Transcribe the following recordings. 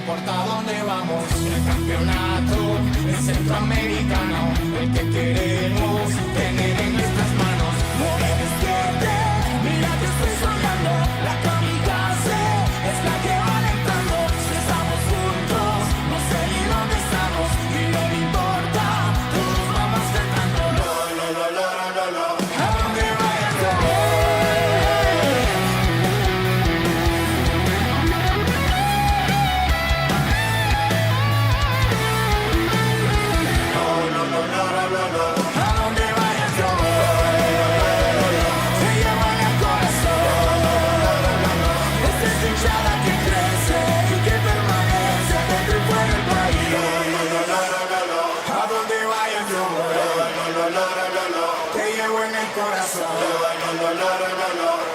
importa dónde vamos. El campeonato es centroamericano, el que queremos tener en nuestras manos. No me despierte, mira que estoy soñando. La kamikaze es la que va alentando. Si estamos juntos, no sé ni dónde estamos y no me importa, todos vamos cantando. Lo, lo, lo, lo, lo, lo. A donde vayas yo voy.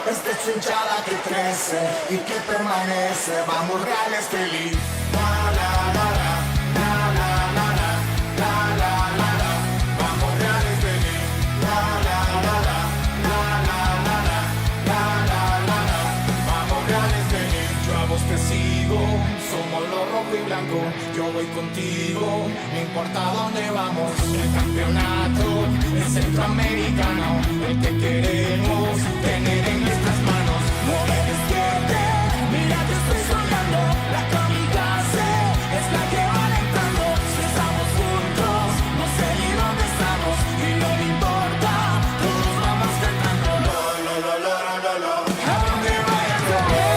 Esta es hinchada que crece y que permanece. Vamos reales feliz. La la la la, la la la la, la la la la. Vamos reales feliz. La la la la, la la la la, la la la la. Vamos reales feliz. Yo a vos te sigo, somos lo rojo y blanco. Yo voy contigo, no importa dónde vamos. El campeonato es centroamericano, el que queremos tener en nuestras manos. No me despierte, mira que estoy soñando. La kamikaze es la que va alentando. Si estamos juntos, no sé ni dónde estamos y no me importa, todos vamos cantando. Lo, lo, lo, lo, lo, lo. A donde vayas yo voy.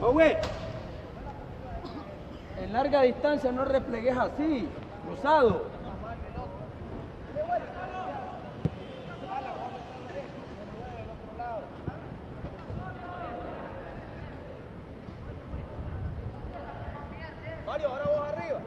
Owe, en larga distancia no replegues así, cruzado. Mario, ahora vos arriba.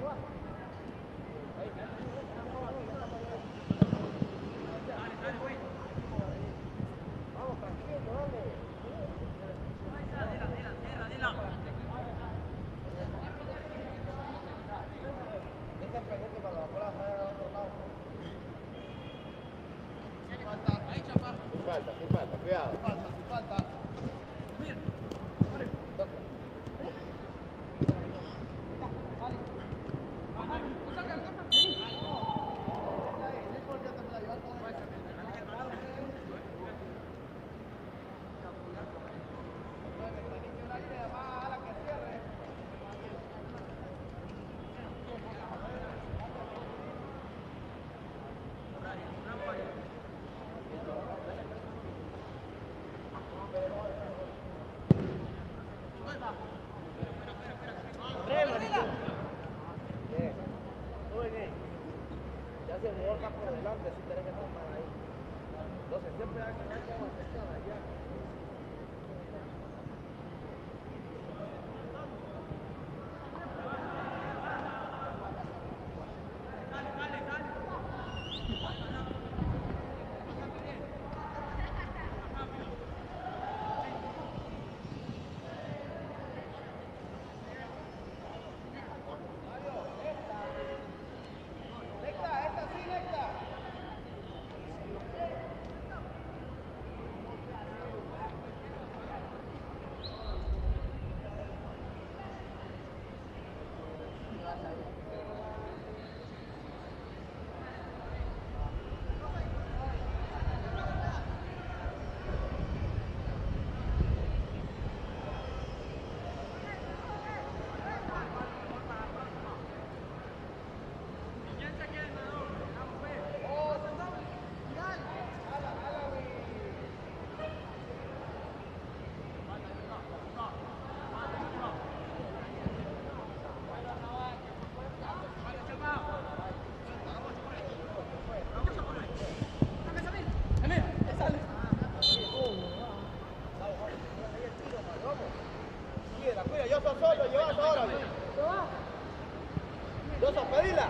sin falta, cuidado. Ya si el jugador va por delante, sí tenés que tomar ahí. Entonces siempre hay que darle atención allá. Yo soy solo, llevas ahora. Yo soy, pedila.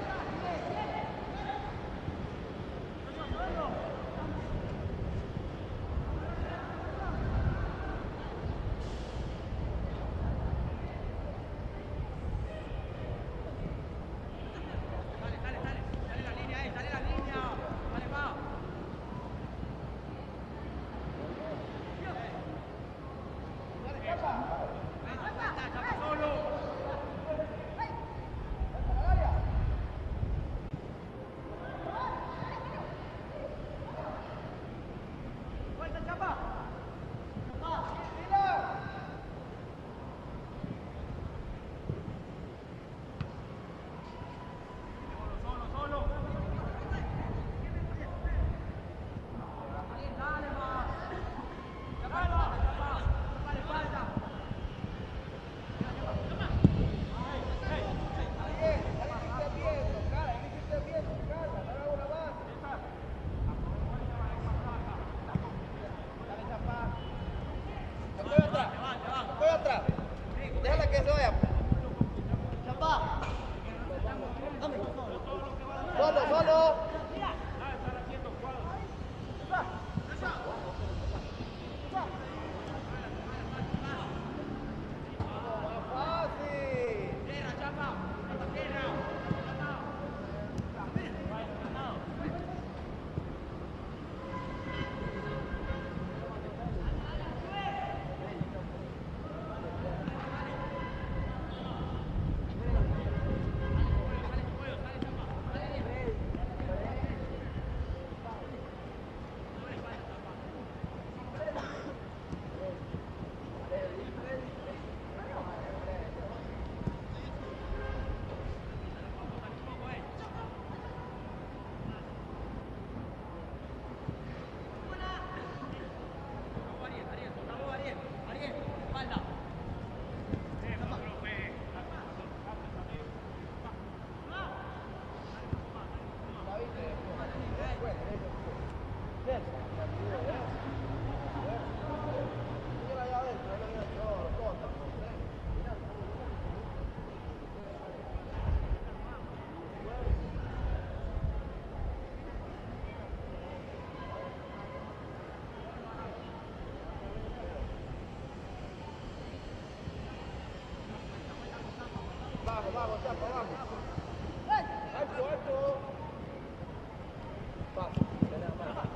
Vamos, Chapa, vamos. Alto, alto. Paso, tenés más.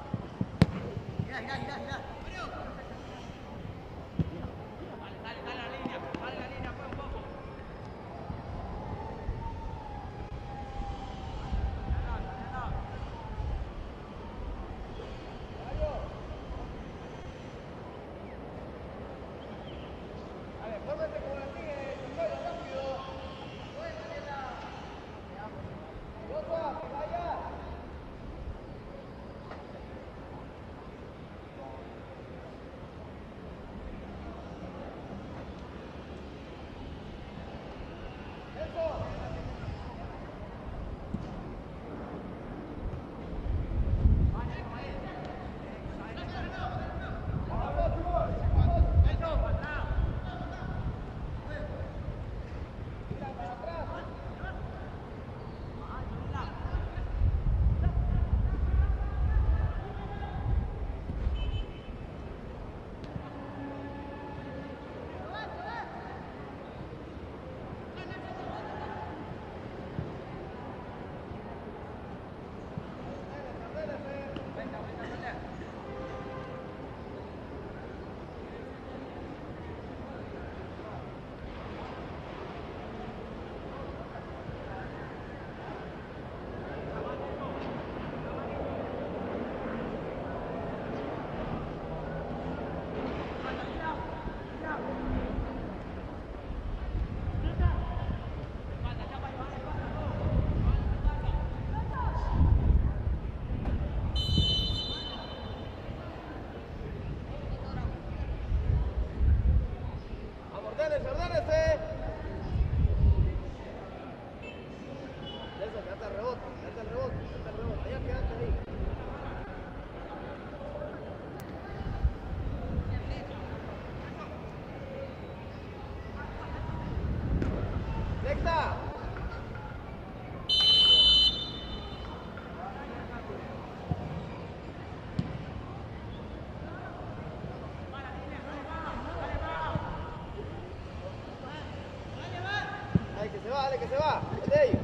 Dale, que se va. Es de ellos.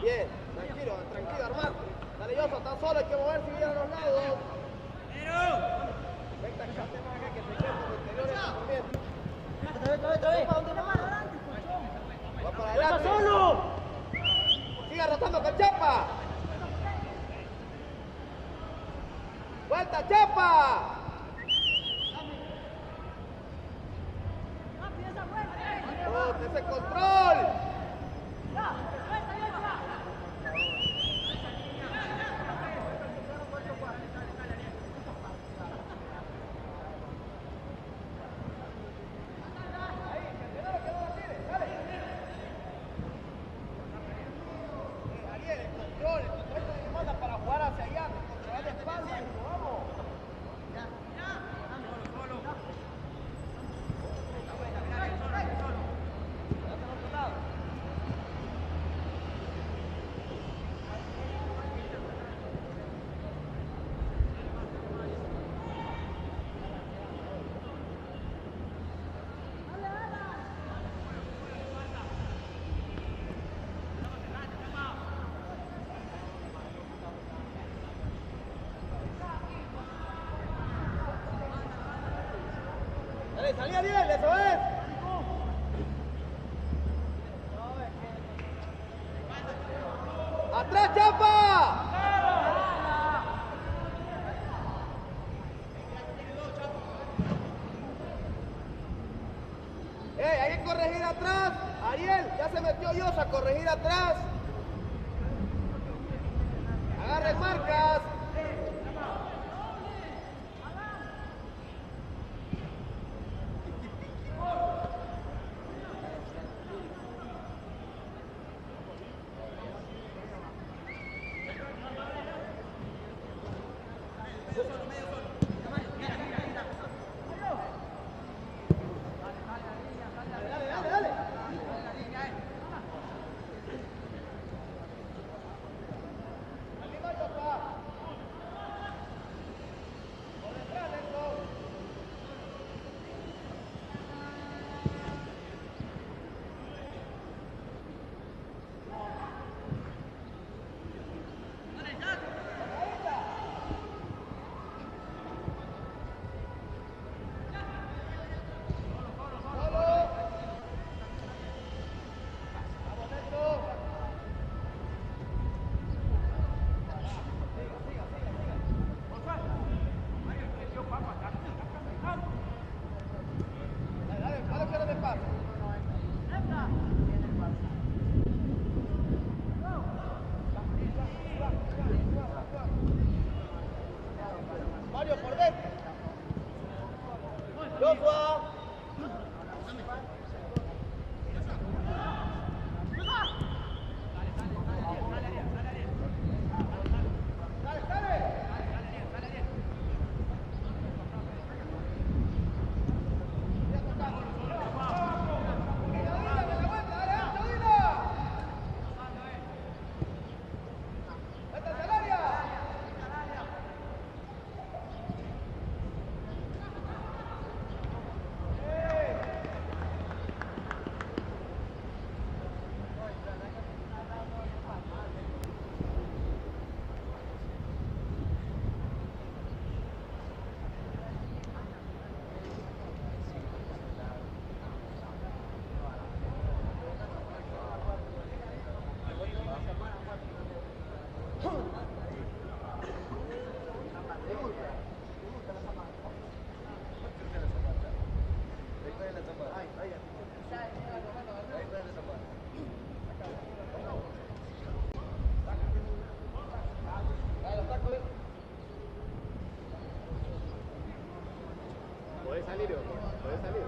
Bien, tranquilo, tranquilo, armar. Dale, Yoso, está solo, hay que moverse bien a los lados. Venga, echate más acá que te quede por el interior también. Va para adelante. ¡Solo! Siga rotando con Chapa. ¡Vuelta, Chapa! ¡Ese control! Ariel, el control te manda para jugar hacia allá, controlar la espalda y vamos. Dale, salí Ariel, eso es. ¡Atrás, Chapa! Hay que corregir atrás. Ariel, ya se metió Yosa a corregir atrás. Agarren marcas. Puede salir, puede salir.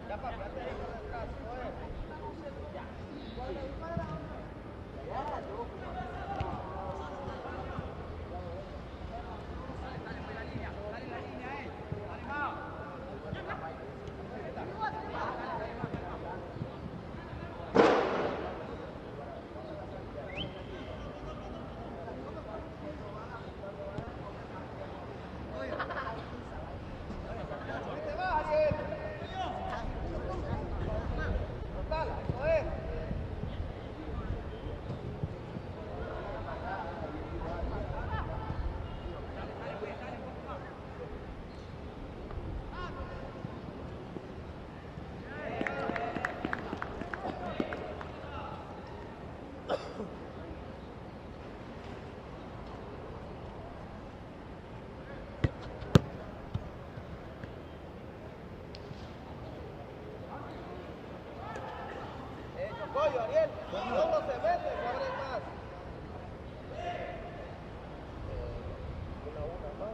Ya, papi, ya te digo por detrás, joder. ¿Te vas, Ariel? Total, joder. Chocollo, Ariel, ¿cómo se mete? No abren más. Una más.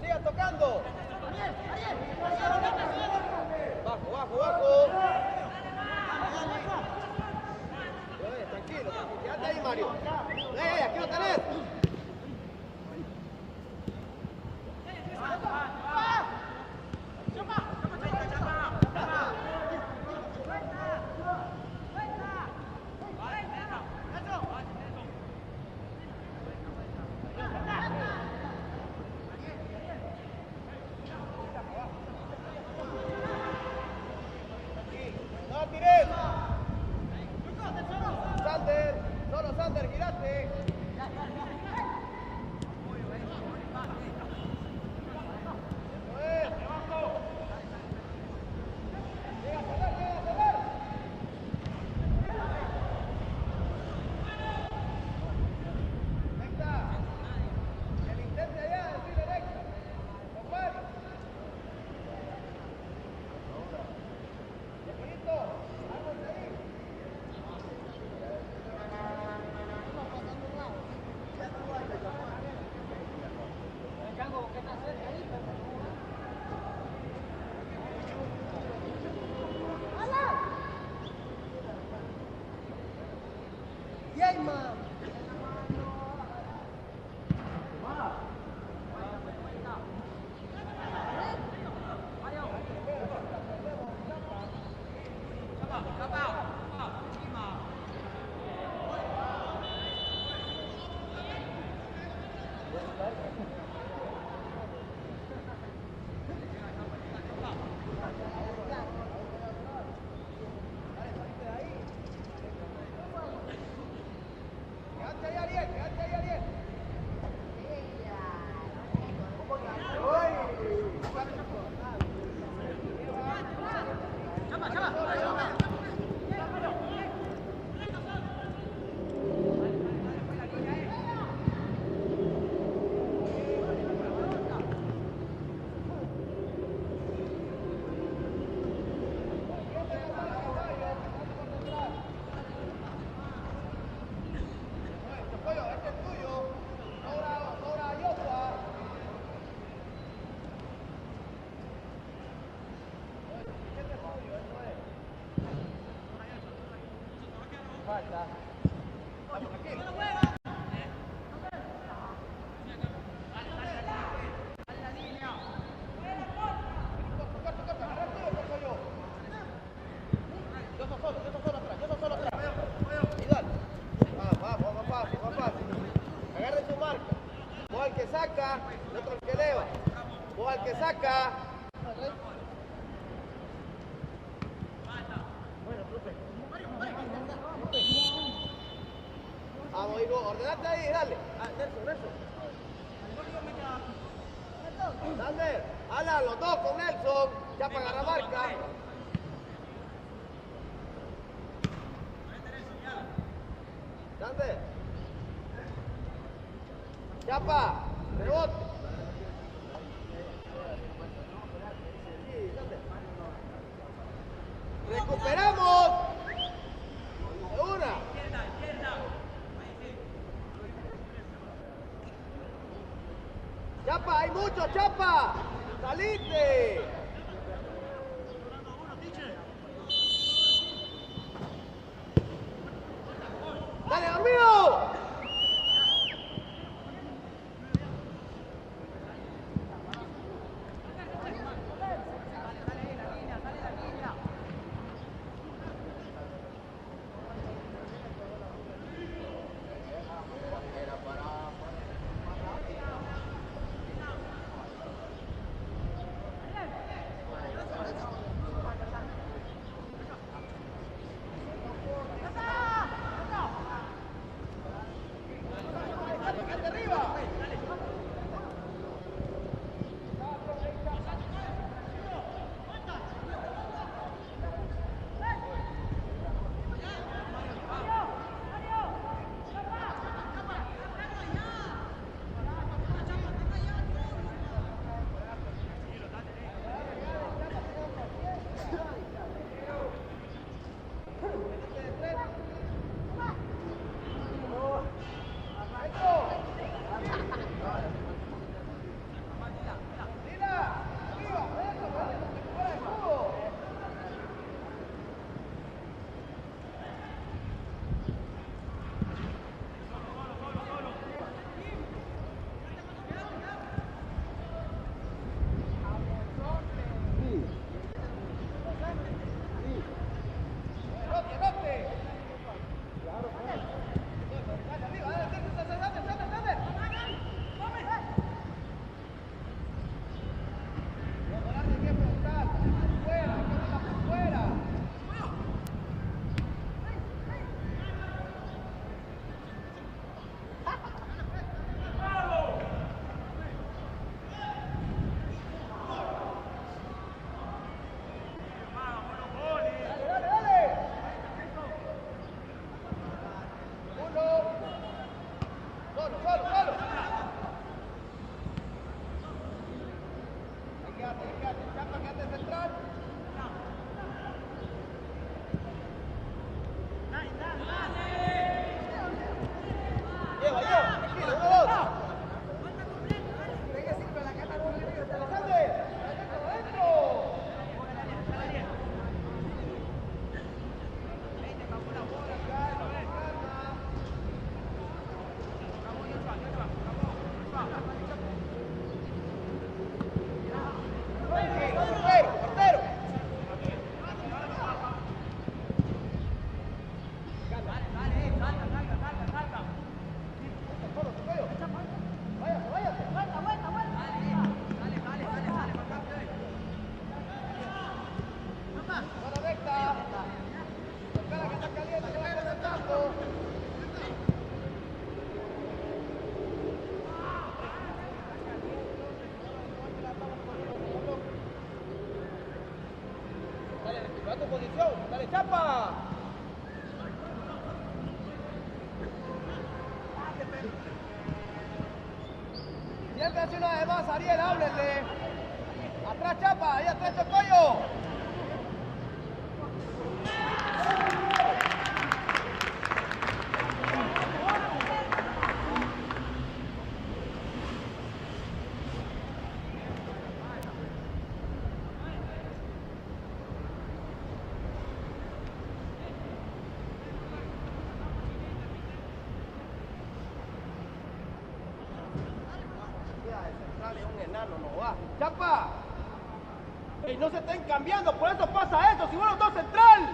Sigan tocando. Bajo, bajo, bajo. Tranquilo, quédate ahí, Mario. Aquí lo tenés. No tires. Sander, solo Sander, girate. saca, el otro el que eleva. Vos al que saca. Vamos, Ivo, ordenate ahí, dale. Nelson. Sander, Alan, los dos con Nelson. Ya para agarrar marca. Sander. Chapa, rebote. Sí, Sander. Recuperamos. De una. Chapa, hay mucho, Chapa. Salite. Dale, dormido. Recupera tu posición. Dale, Chapa. Siéntense una vez más, Ariel, háblenle. Atrás, Chapa, ahí atrás, Chocoyo. No va. ¡Chapa! ¡Ey, no se estén cambiando! ¡Por eso pasa esto! ¡Si bueno, dos central!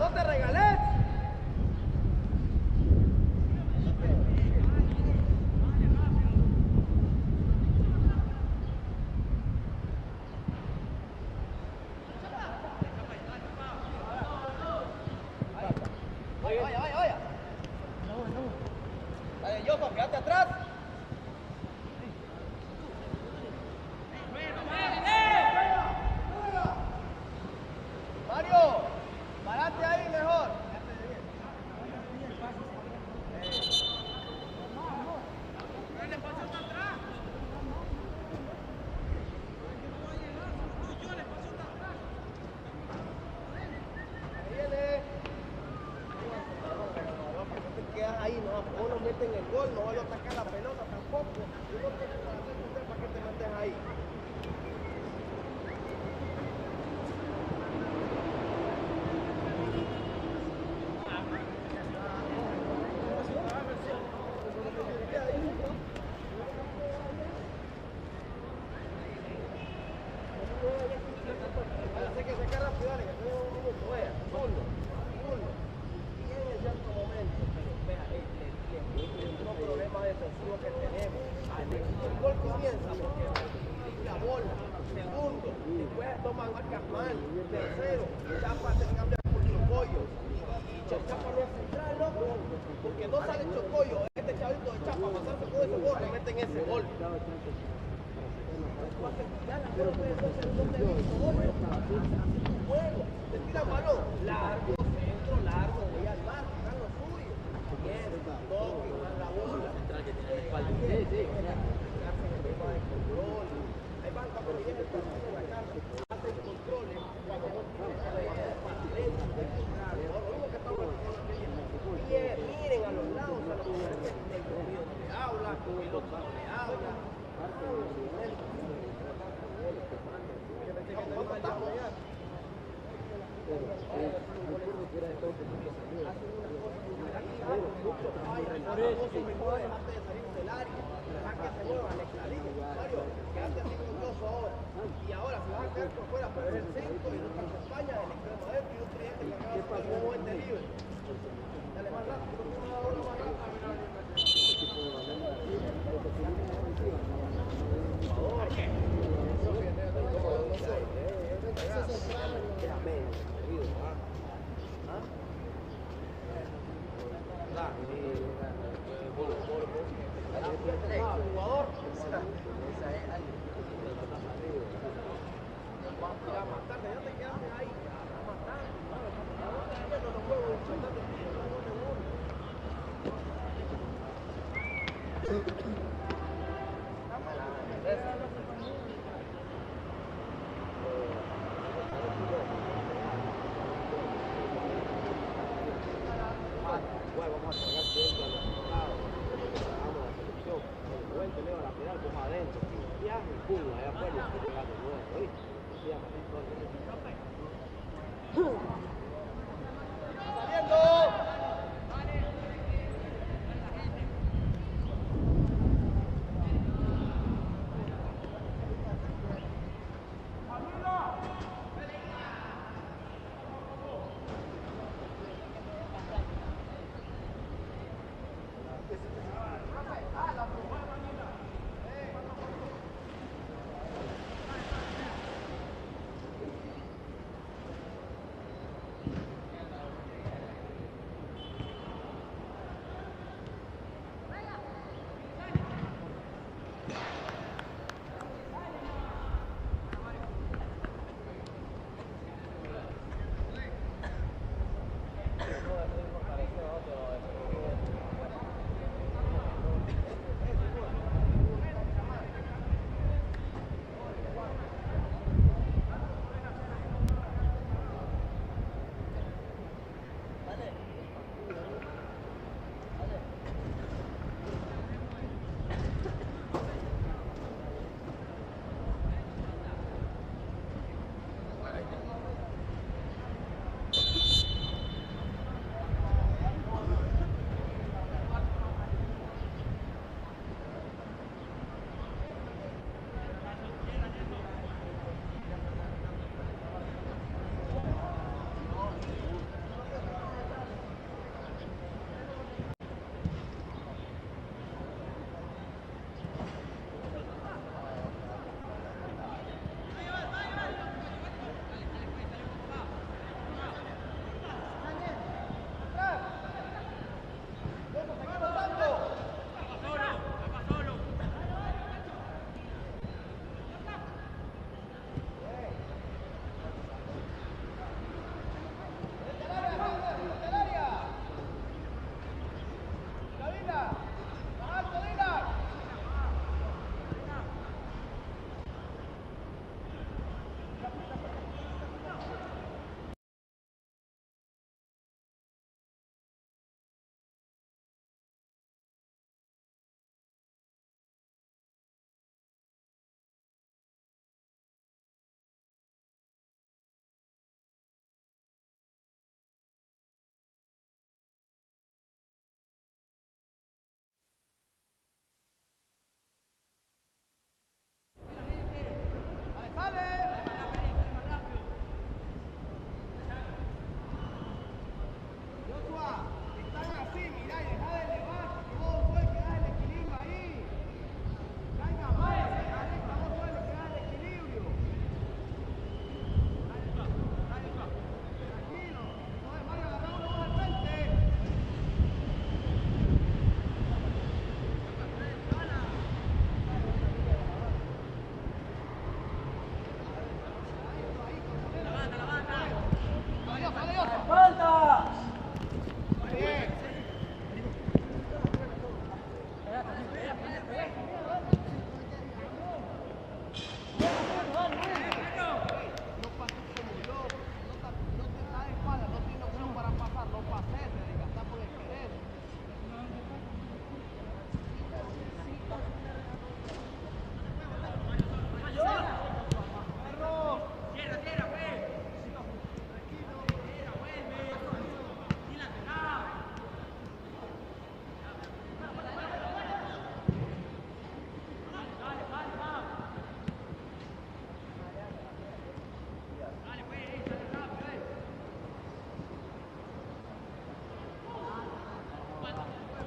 no te regales. Vaya, vaya, vaya, vaya. Dale, Yoso, quédate atrás. Mario, parate ahí mejor. Viene. No te quedas ahí, no, vos no meten el gol, no vayas a atacar la pelota tampoco. Tú no tienes para hacer usted para que te metes ahí. Hace que sacar rápido, dale, que tenemos un minuto, vea, uno. Y en el cierto momento, pero vea, el problema defensivo que tenemos. El gol comienza porque la bola, segundo, después toman marcas mal, tercero, Chapa se cambia por Chocoyo. Y Chapa no es central, loco, porque no sale Chocoyo, este chavito de Chapa, pasarse con ese gol, le meten ese gol. Pero te tira balón, largo, centro, largo, voy al mar, hagan lo suyo. Bien, toque, dan la bola. Ahí van cuando viene el partido en la casa, hacen controles, cuando no tienen lo único que estamos haciendo es miren a los lados, a los que el comido no le habla, el otro no le habla. Y ahora se van a quedar por fuera, pero es el centro y no está España, el extremo adentro y un cliente que acaba de hacer un buen delivery. Dale más rápido, más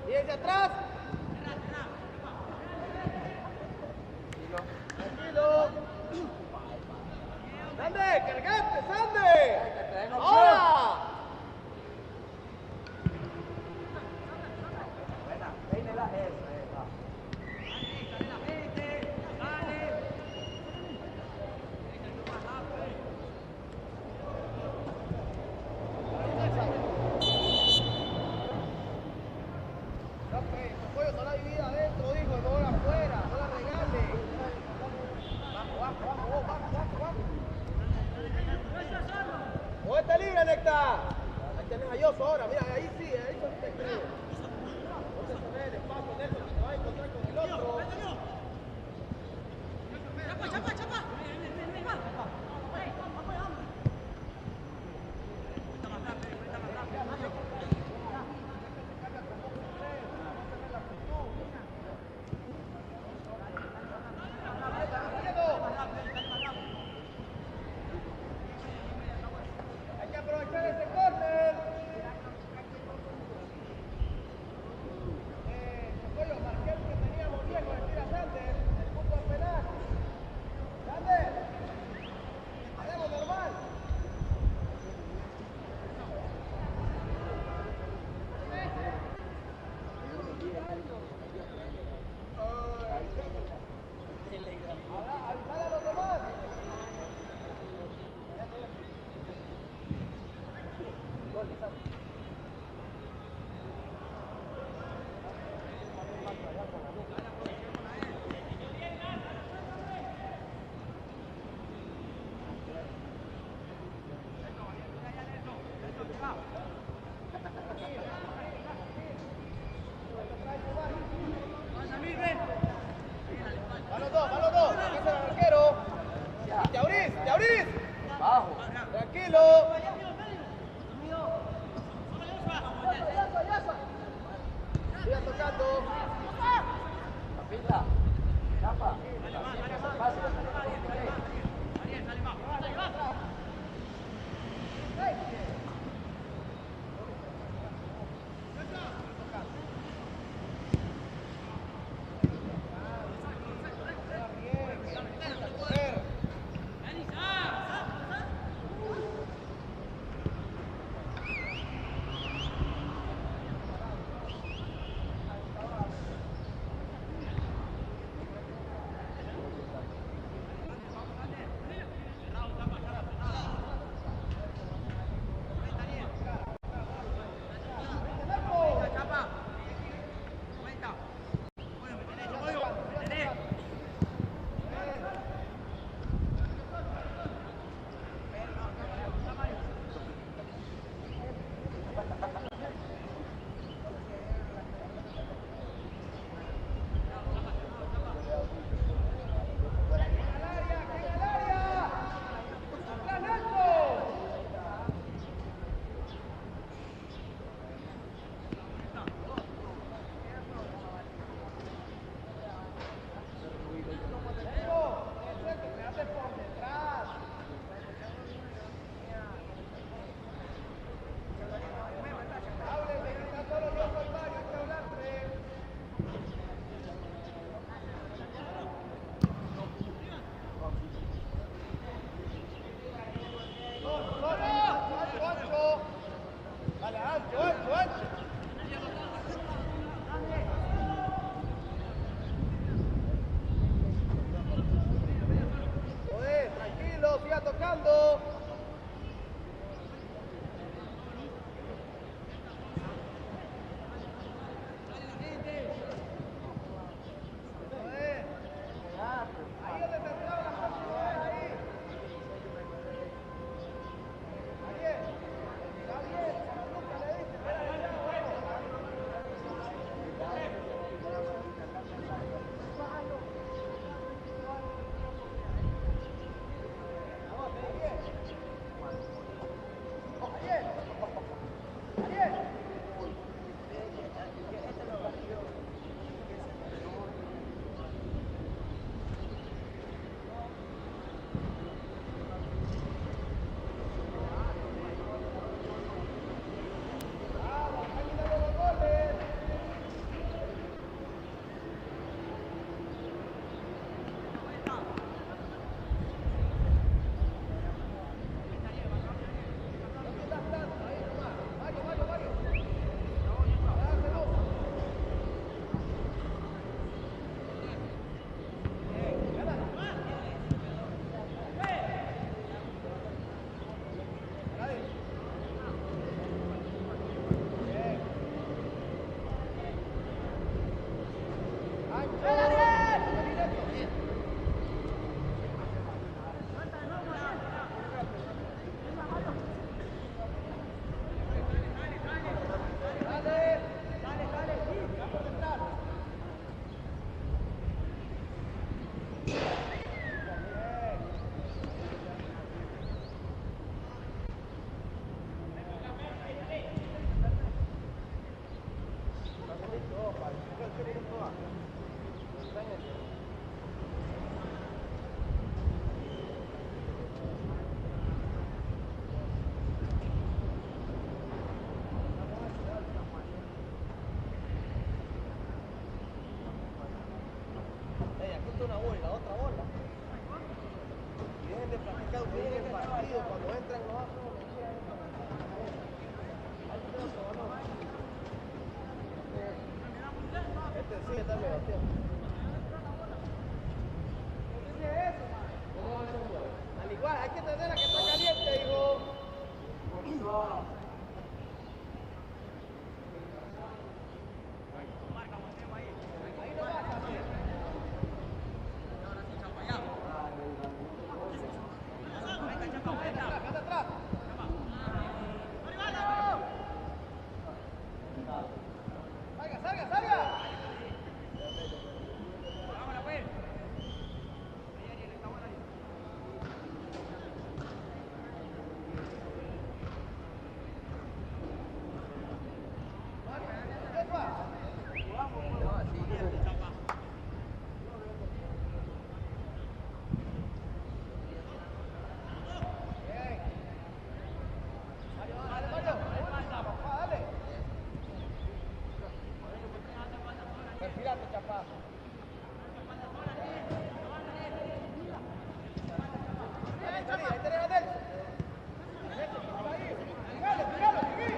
Fíjense atrás. Tranquilo. ¡Sande! ¡Cargate, Sande! ¡Ahora! Pollo, toda la vida adentro, digo, no afuera, no la regale. Vamos. ¡Oh, está libre, Nectar! Ahí tenés a Yoso ahora, mira, ahí sí te creo. No se ve el espacio, Nelson, que te va a encontrar con el otro. Hay que aprovechar ese córner. Pollo, marqué el que teníamos bien con el tira Sander, el punto al penal. Sander, hagamos normal. Avisar a los demás. Va los dos, aquí está el arquero. Te abrís. Bajo. Tranquilo. Siga tocando. Capita. Chapa. Fácil. Siga tocando. Ahí donde te entraba la posibilidad, ahí. Está bien, nunca le diste, meterme, Bastián. Al igual, hay que tener la que está caliente, hijo. Ahí no va, Bastián. Anda atrás. Salga, salga, salga. Respirate, chapá. Ahí tenés a Nelson. Tíralo, tíralo, seguí.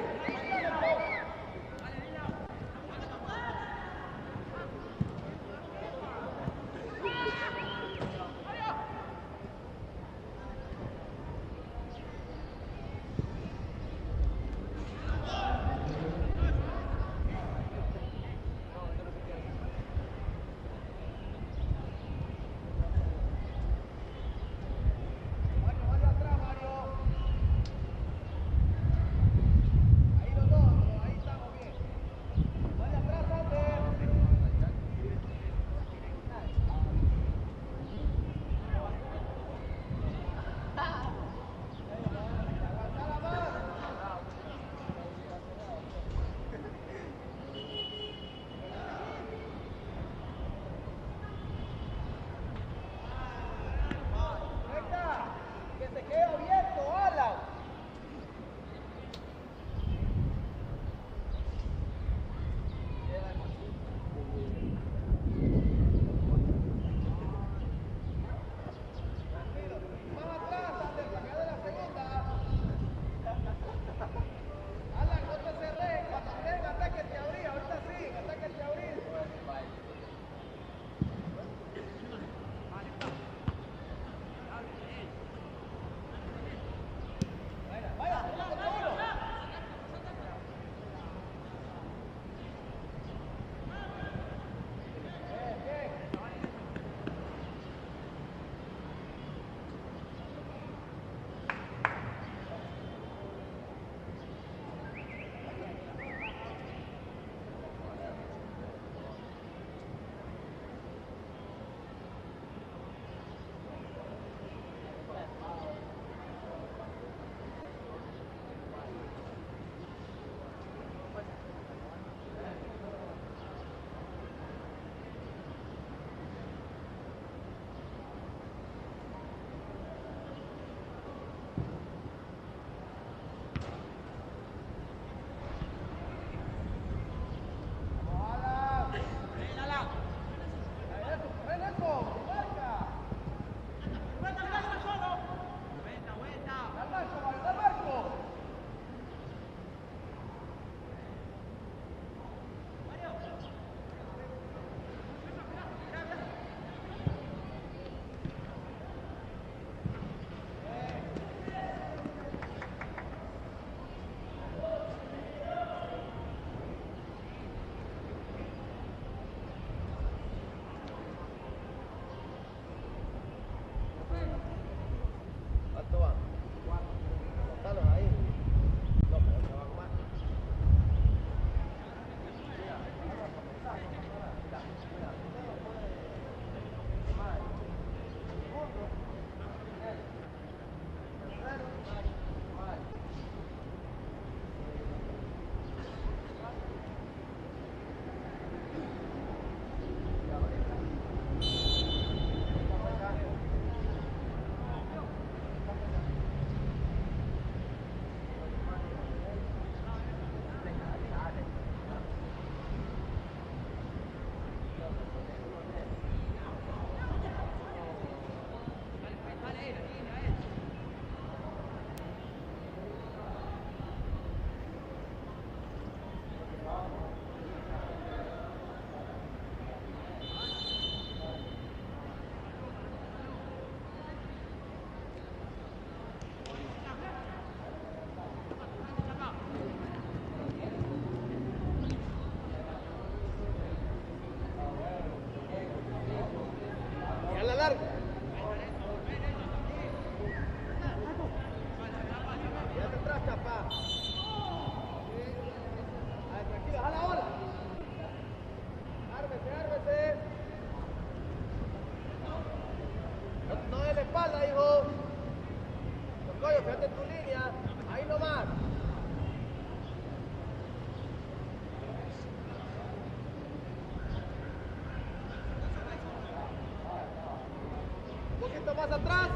poquito más atrás.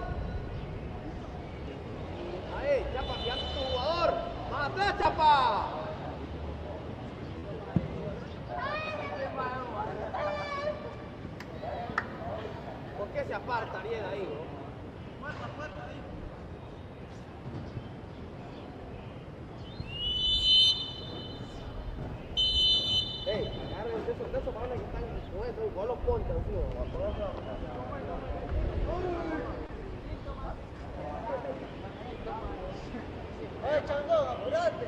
Ahí, Chapa, fíjate tu jugador. Más atrás, Chapa. ¿Por qué se aparta Ariel ahí, no? Ey, agarren de esos balones que están con eso, vos los ponte, tío. Chandón, apurate.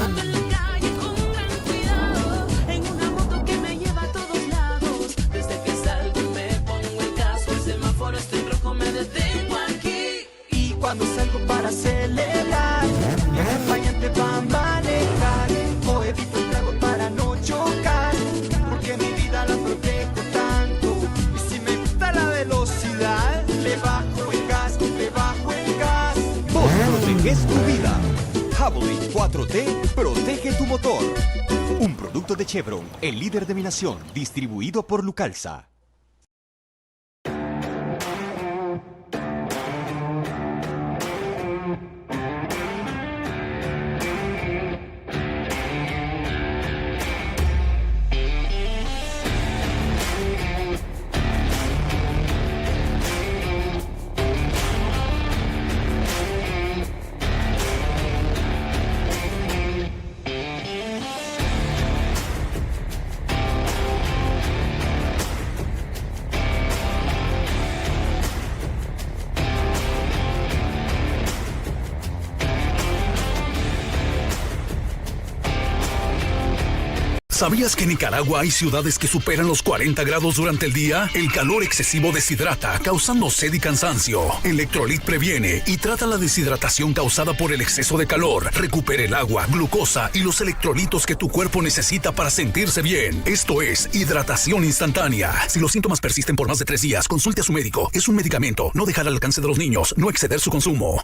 Ando en la calle con gran cuidado, en una moto que me lleva a todos lados. Desde que salgo y me pongo el casco, el semáforo está en rojo, me detengo aquí. Y cuando salgo para celebrar, mi acompañante va a manejar, o evito el trago para no chocar, porque mi vida la protejo tanto. Y si me gusta la velocidad, le bajo el gas, le bajo el gas. Vos proteges tu vida. Javelin 4T protege tu motor. Un producto de Chevron, el líder de mi nación, distribuido por Lucalsa. ¿Sabías que en Nicaragua hay ciudades que superan los 40 grados durante el día? El calor excesivo deshidrata, causando sed y cansancio. Electrolit previene y trata la deshidratación causada por el exceso de calor. Recupera el agua, glucosa y los electrolitos que tu cuerpo necesita para sentirse bien. Esto es hidratación instantánea. Si los síntomas persisten por más de 3 días, consulte a su médico. Es un medicamento. No dejar al alcance de los niños. No exceder su consumo.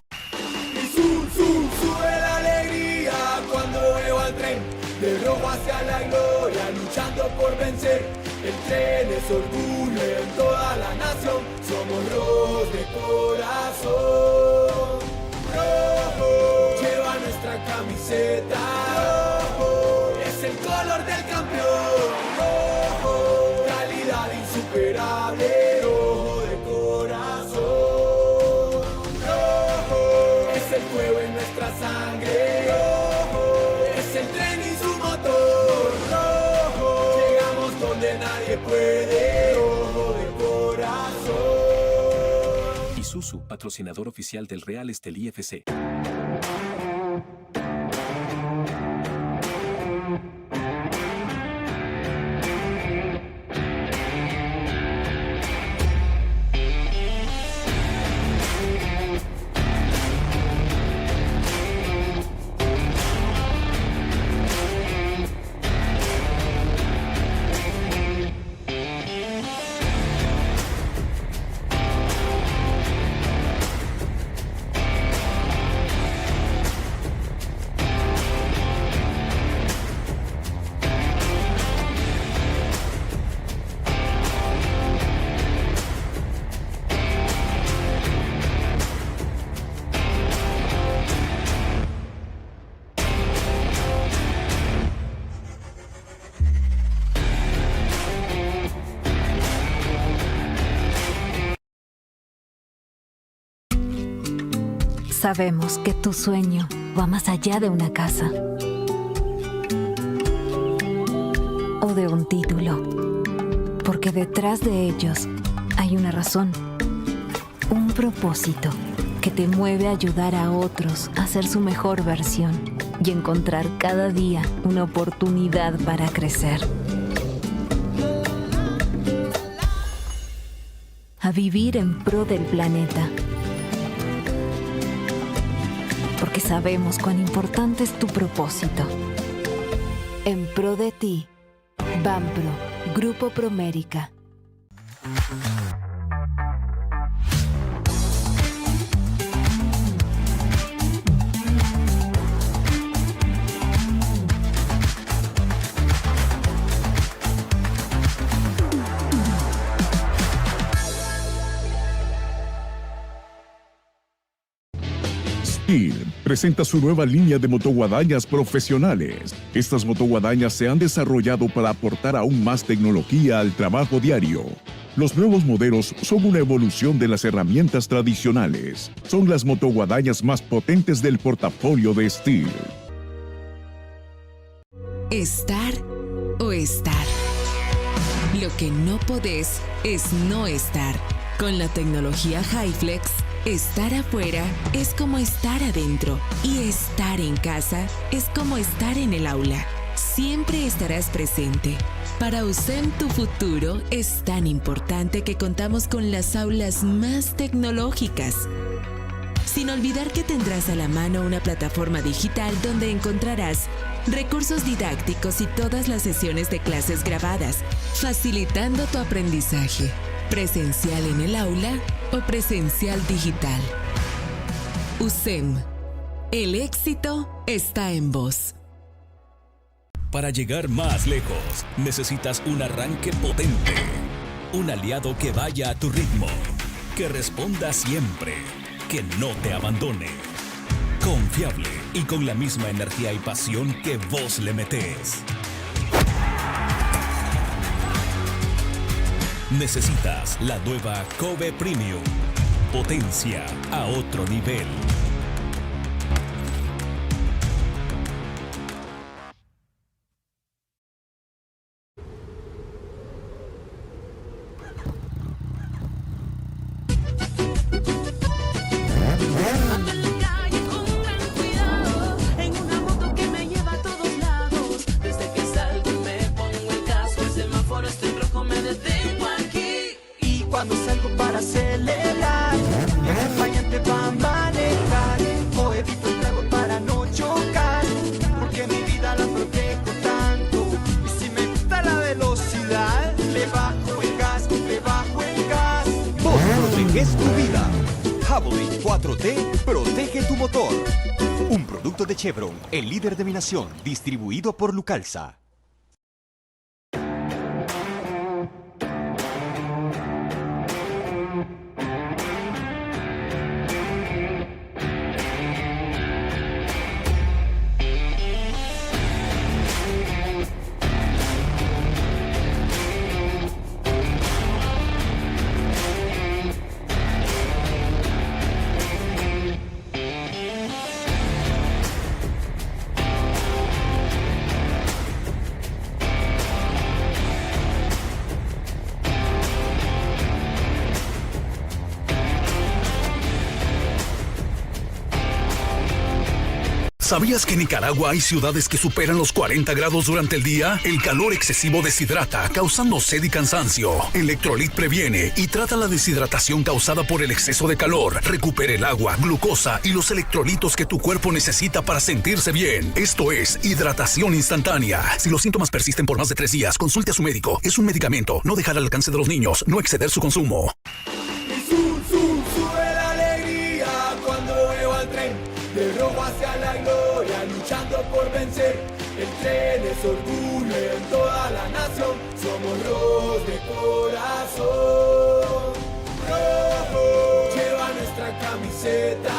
Sube la alegría cuando veo al tren, de rojo hacia la gloria, luchando por vencer. El tren es orgullo en toda la nación, somos rojos de corazón. Rojo, lleva nuestra camiseta, rojo, es el color del campeón. Rojo, calidad insuperable, rojo de corazón. Rojo, es el fuego en nuestra sangre. Rojo, es el tren y su motor. Rojo, llegamos donde nadie puede. Rojo de corazón. Isuzu, patrocinador oficial del Real Estelí FC. Sabemos que tu sueño va más allá de una casa o de un título, porque detrás de ellos hay una razón, un propósito que te mueve a ayudar a otros a ser su mejor versión y encontrar cada día una oportunidad para crecer. A vivir en pro del planeta. Porque sabemos cuán importante es tu propósito. En pro de ti, Banpro, Grupo Promérica. STIHL presenta su nueva línea de motoguadañas profesionales. Estas motoguadañas se han desarrollado para aportar aún más tecnología al trabajo diario. Los nuevos modelos son una evolución de las herramientas tradicionales. Son las motoguadañas más potentes del portafolio de STIHL. Estar o estar. Lo que no podés es no estar. Con la tecnología HyFlex, estar afuera es como estar adentro y estar en casa es como estar en el aula. Siempre estarás presente. Para USEM tu futuro es tan importante que contamos con las aulas más tecnológicas. Sin olvidar que tendrás a la mano una plataforma digital donde encontrarás recursos didácticos y todas las sesiones de clases grabadas, facilitando tu aprendizaje. Presencial en el aula o presencial digital. USEM. El éxito está en vos. Para llegar más lejos, necesitas un arranque potente. Un aliado que vaya a tu ritmo. Que responda siempre. Que no te abandone. Confiable y con la misma energía y pasión que vos le metés. Necesitas la nueva Kobe Premium. Potencia a otro nivel. Ando en la calle con gran cuidado, en una moto que me lleva a todos lados. Desde que salgo y me pongo el casco, el semáforo está en rojo, me detengo aquí. Y cuando salgo para celebrar, mis acompañantes van a manejar. O evito el trago para no chocar, porque mi vida la protejo tanto. Y si me gusta la velocidad, le bajo el gas, le bajo el gas. Vos proteges tu vida. Javelin 4T protege tu motor. Un producto de Chevron, el líder de mi nación, distribuido por Lucalza. ¿Sabías que en Nicaragua hay ciudades que superan los 40 grados durante el día? El calor excesivo deshidrata, causando sed y cansancio. Electrolit previene y trata la deshidratación causada por el exceso de calor. Recupera el agua, glucosa y los electrolitos que tu cuerpo necesita para sentirse bien. Esto es hidratación instantánea. Si los síntomas persisten por más de 3 días, consulte a su médico. Es un medicamento. No dejar al alcance de los niños. No exceder su consumo. Sube la alegría cuando veo al tren, de rojo hacia la gloria, luchando por vencer. El tren es orgullo en toda la nación, somos rojos de corazón. Rojo, lleva nuestra camiseta,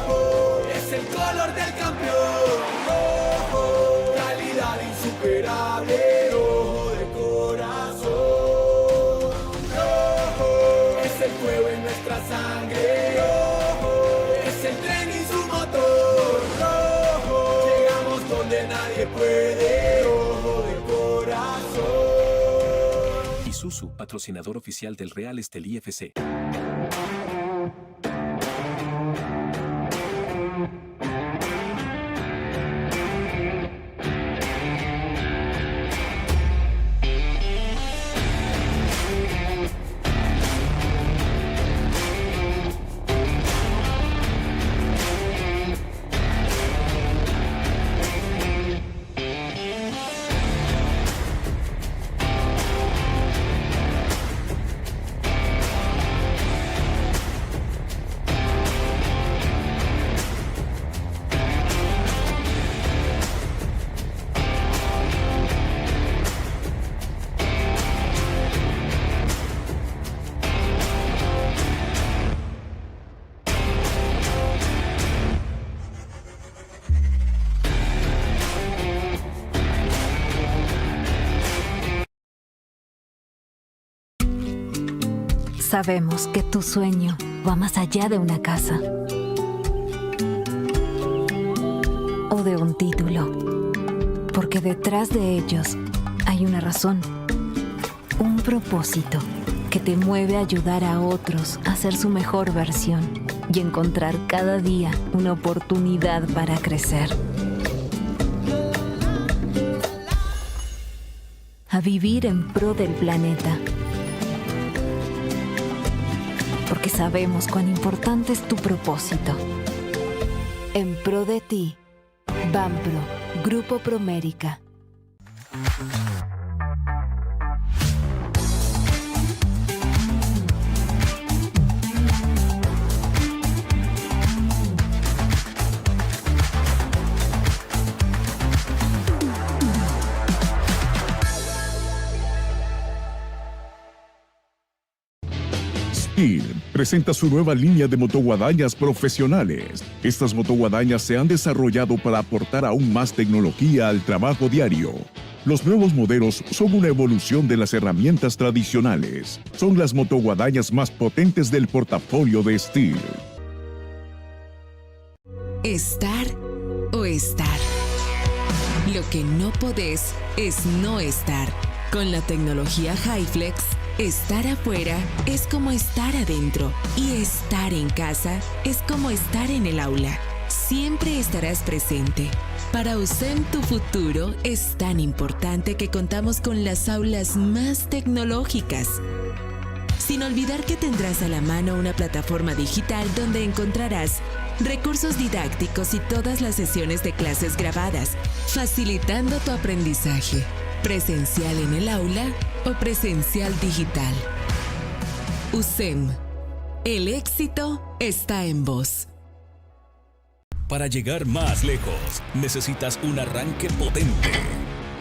rojo, es el color del campeón. Rojo, calidad insuperable, rojo de corazón. Rojo, es el fuego en nuestra sangre, rojo, es el tren y su motor. Rojo, llegamos donde nadie puede, rojo de corazón. Isuzu, patrocinador oficial del Real Estelí FC. Sabemos que tu sueño va más allá de una casa o de un título, porque detrás de ellos hay una razón, un propósito que te mueve a ayudar a otros a ser su mejor versión y encontrar cada día una oportunidad para crecer. A vivir en pro del planeta. Porque sabemos cuán importante es tu propósito. En pro de ti, Banpro, Grupo Promérica. SPIL presenta su nueva línea de motoguadañas profesionales. Estas motoguadañas se han desarrollado para aportar aún más tecnología al trabajo diario. Los nuevos modelos son una evolución de las herramientas tradicionales. Son las motoguadañas más potentes del portafolio de STIL. Estar o estar. Lo que no podés es no estar. Con la tecnología HyFlex, estar afuera es como estar adentro y estar en casa es como estar en el aula. Siempre estarás presente. Para USEM tu futuro es tan importante que contamos con las aulas más tecnológicas. Sin olvidar que tendrás a la mano una plataforma digital donde encontrarás recursos didácticos y todas las sesiones de clases grabadas, facilitando tu aprendizaje. Presencial en el aula o presencial digital. USEM. El éxito está en vos. Para llegar más lejos, necesitas un arranque potente.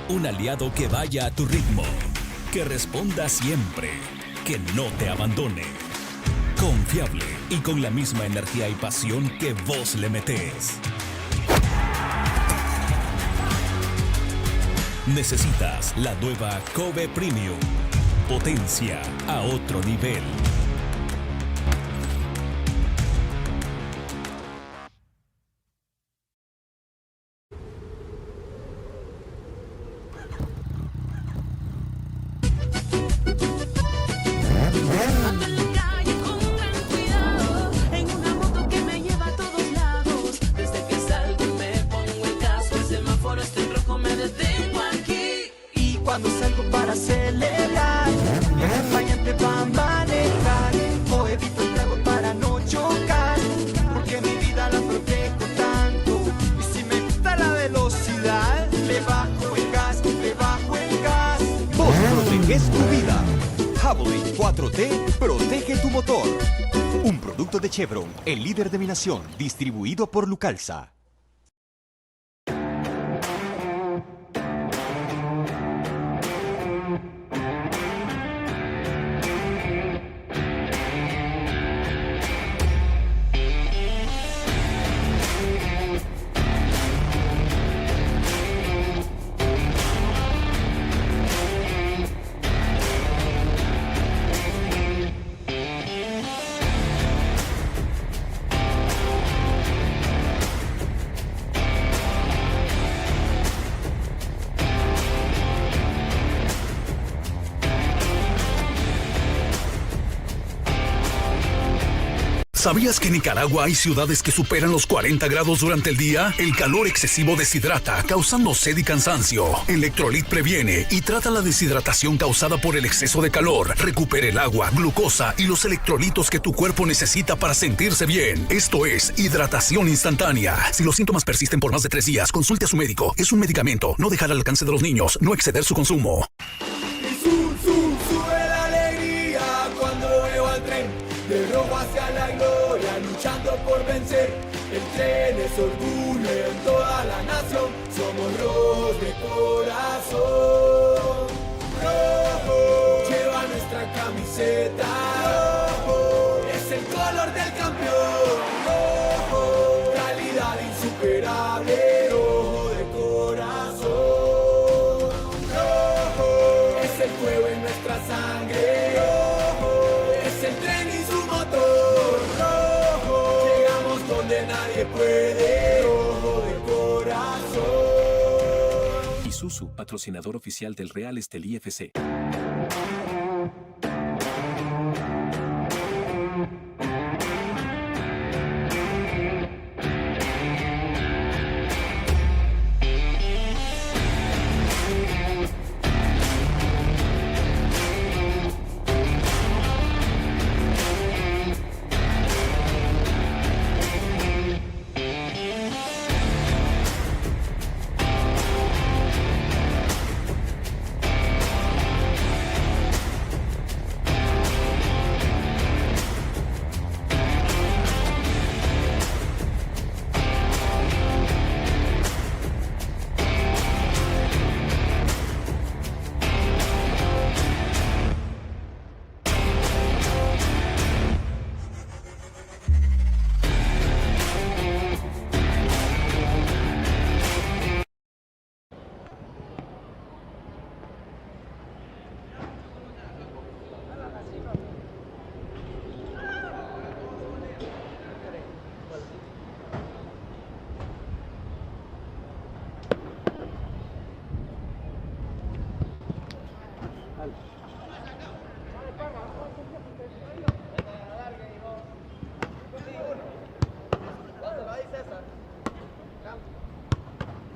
Un aliado que vaya a tu ritmo. Que responda siempre. Que no te abandone. Confiable y con la misma energía y pasión que vos le metés. Necesitas la nueva Kobe Premium. Potencia a otro nivel. Ando en la calle con gran cuidado, en una moto que me lleva a todos lados. Desde que salgo me pongo el casco, el semáforo está en rojo, me detengo aquí. Y cuando salgo para celebrar, mis acompañantes van a manejar. O evito el trago para no chocar, porque mi vida la protejo tanto. Y si me gusta la velocidad, le bajo el gas, le bajo el gas. Vos proteges tu vida. Javelin 4T protege tu motor. Un producto de Chevron, el líder de mi nación, distribuido por Lucalsa. ¿Sabías que en Nicaragua hay ciudades que superan los 40 grados durante el día? El calor excesivo deshidrata, causando sed y cansancio. Electrolit previene y trata la deshidratación causada por el exceso de calor. Recupera el agua, glucosa y los electrolitos que tu cuerpo necesita para sentirse bien. Esto es hidratación instantánea. Si los síntomas persisten por más de 3 días, consulte a su médico. Es un medicamento. No dejar al alcance de los niños. No exceder su consumo. Sube la alegría cuando veo al tren, de rojo hacia la gloria, luchando por vencer. El tren es orgullo en toda la nación, somos rojos de corazón. Rojo, lleva nuestra camiseta, rojo, es el color del campeón. Rojo, calidad insuperable, rojo de corazón. Rojo, es el fuego en nuestra sangre, rojo, es el Isuzu, patrocinador oficial del Real Estelí FC.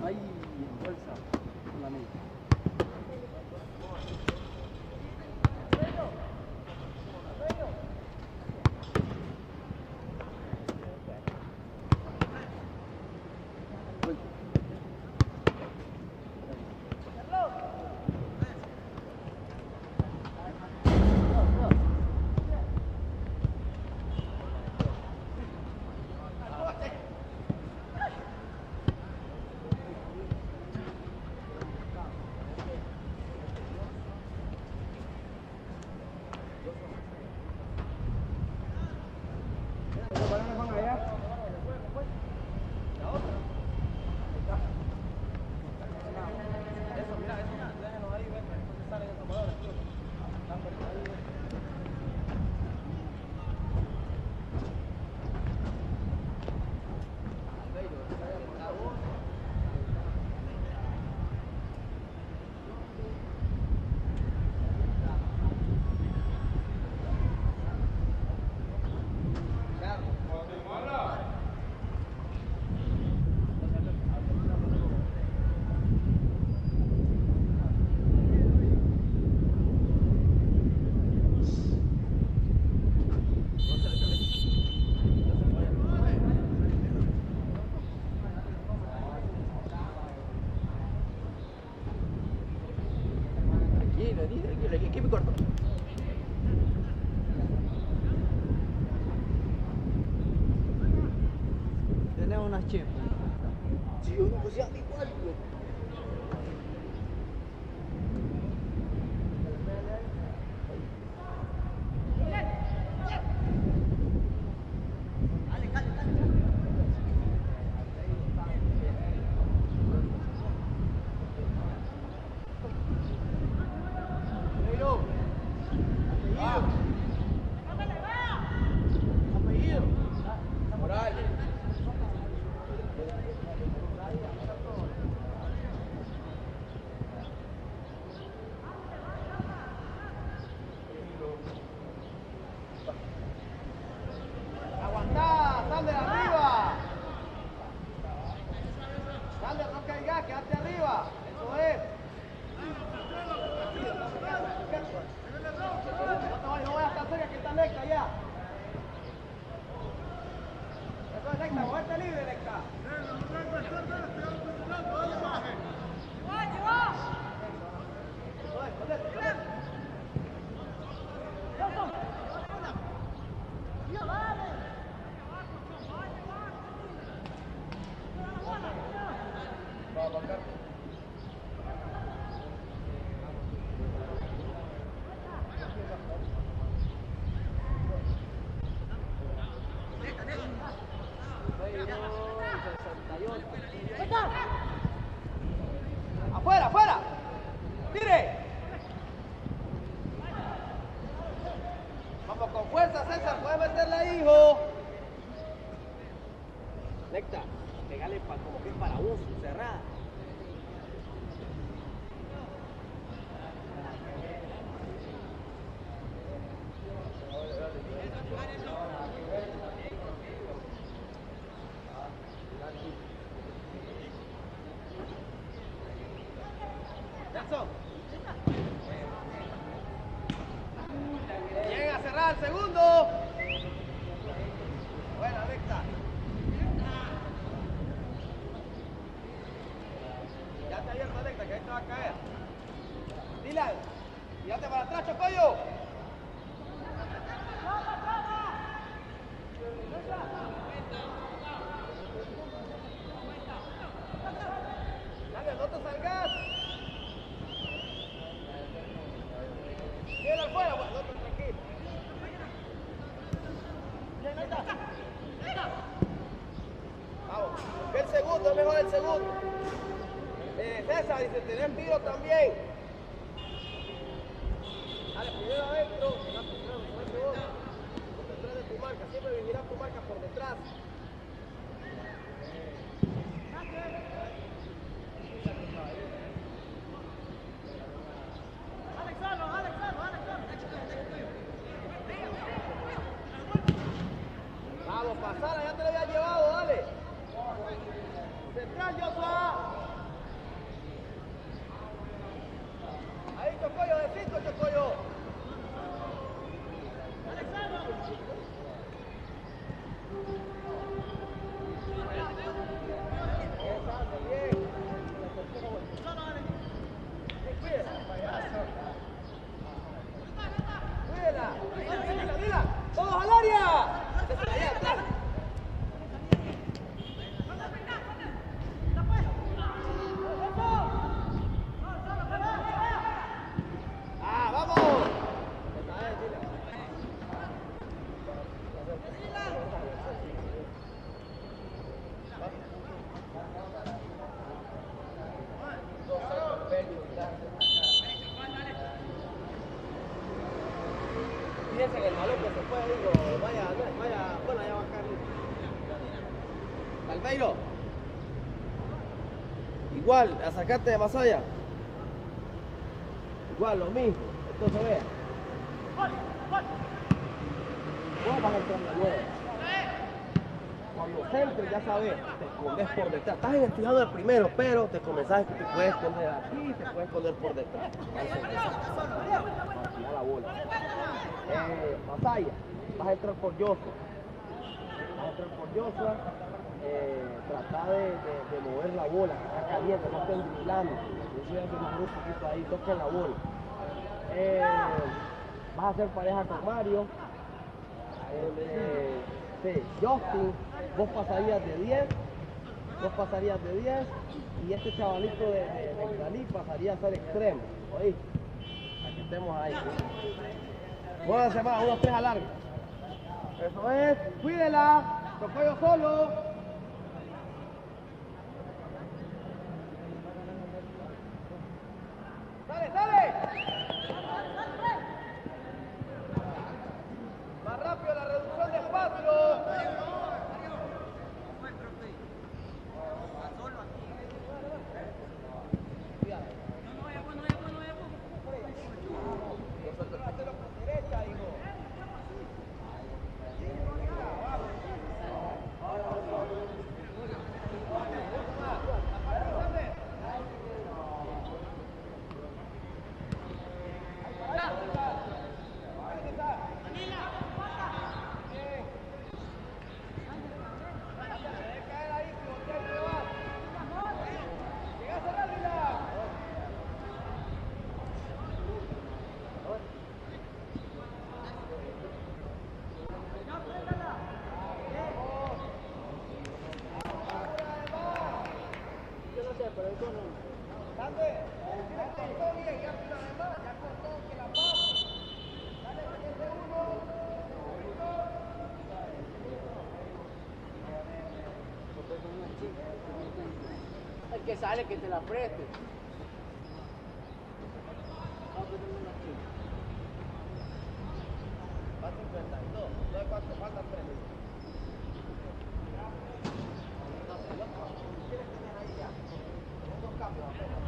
Ahí, en bolsa, con la mía. Tranquilo, equipo corto. Tenemos unas chips. Sí, uno pues ya igual, güey. ¡Afuera, afuera! ¡Tire! Vamos con fuerza, César. Puede meterla ahí, hijo. Lecta, pegale como que es para uso, cerrada. Bien, a cerrar el segundo. Buena recta. Ya te abierto recta, que ahí te va a caer. Dylan, tírate para atrás, Chocoyo. Dale, no te salgas. Viene afuera, bueno, no te tranquilo. Bien, ahí está. Vamos, que el segundo, mejor el segundo. César, y si tenés tiro también. Dale, primero adentro. Por detrás de tu marca, siempre vigila tu marca por detrás. Vamos, pasala, ya te lo había llevado, dale. Central, Joshua. Ahí, Chocoyo, de 5, Chocoyo. Cuídela. ¡Todos al área! ¡Ah, vamos! Fíjense que el balón que se fue, digo, vaya, bueno, ya va a caer. Calveiro. Igual, a sacarte de más allá. Igual, lo mismo. Esto se ve. Vos vas a entrar de nuevo. Cuando centres, ya sabes, te escondes por detrás. Estás en el fijado del primero, pero te comenzás que te puedes esconder aquí, te puedes esconder por detrás. Para tirar la bola. Masaya, vas a entrar por Joshua. Trata de mover la bola, que está caliente, no estén driblando. Yo soy haciendo un poquito ahí, toquen la bola. Vas a hacer pareja con Mario. Justin, vos pasarías de 10. Y este chavalito de Dalí pasaría a ser extremo. ¿Oíste? Para que estemos ahí. Muévanse más, 1, 3 a larga. Eso es, cuídela. Chocoyo solo. ¡Dale! Más rápido la reducción de espacio. El que sale, que te la preste. Va 52. ¿No hay cuánto? Faltan 3 minutos. No sé, ¿quieres tener ahí ya? Con 2 cambios apenas.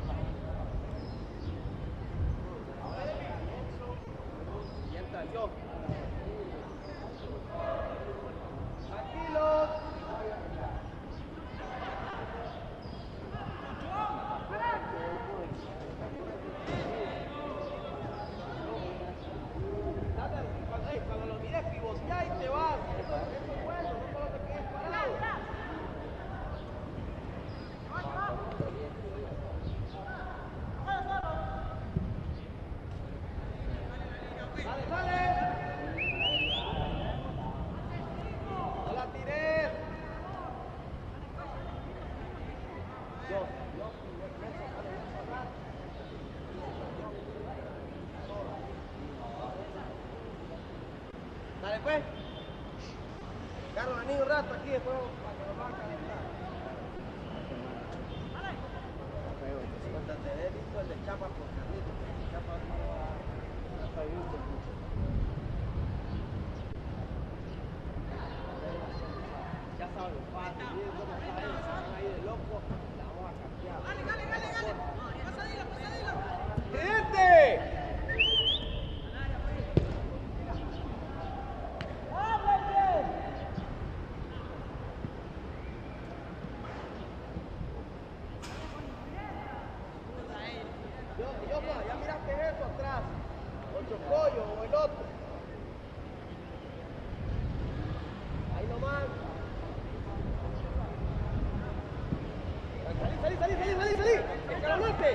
Y entra yo. Tranquilos. Dale, pues. Carlos, vení un rato aquí después para que nos va a calentar. Cuando te dé listo el de Chapa por Carlitos, porque el Chapa no va a vivir con mucho. Ya saben, fácil, bien, cómo está él, se van ahí de loco, la vamos a cambiar. Dale. Pasadilo. ¡Gente! Ya miraste eso atrás, o Chocollo o el otro. Ahí nomás. Salí. Escalonaste.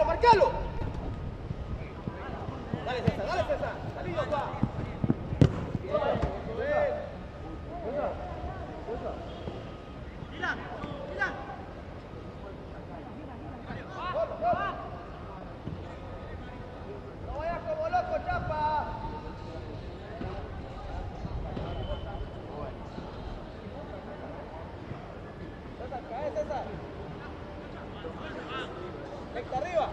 Marcalo. Dale César. Salí, papá. No vayas como loco, Chapa. César, cae, César. Recta arriba.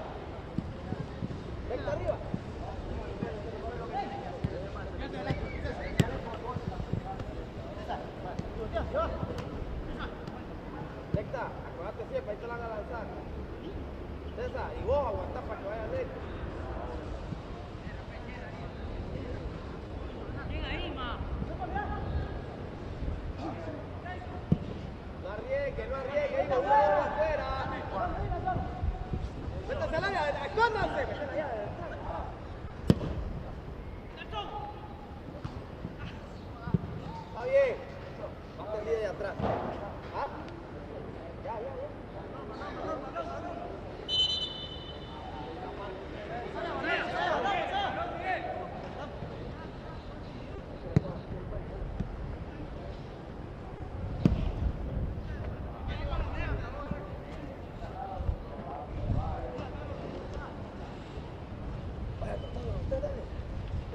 Recta, acuérdate siempre, ahí te la van a lanzar. César, y vos aguantás para que vaya recto. No arriesgue, ahí no va afuera. Métase al área, escóndanse. Está bien. Vamos a de atrás. ¿Ah? Ya.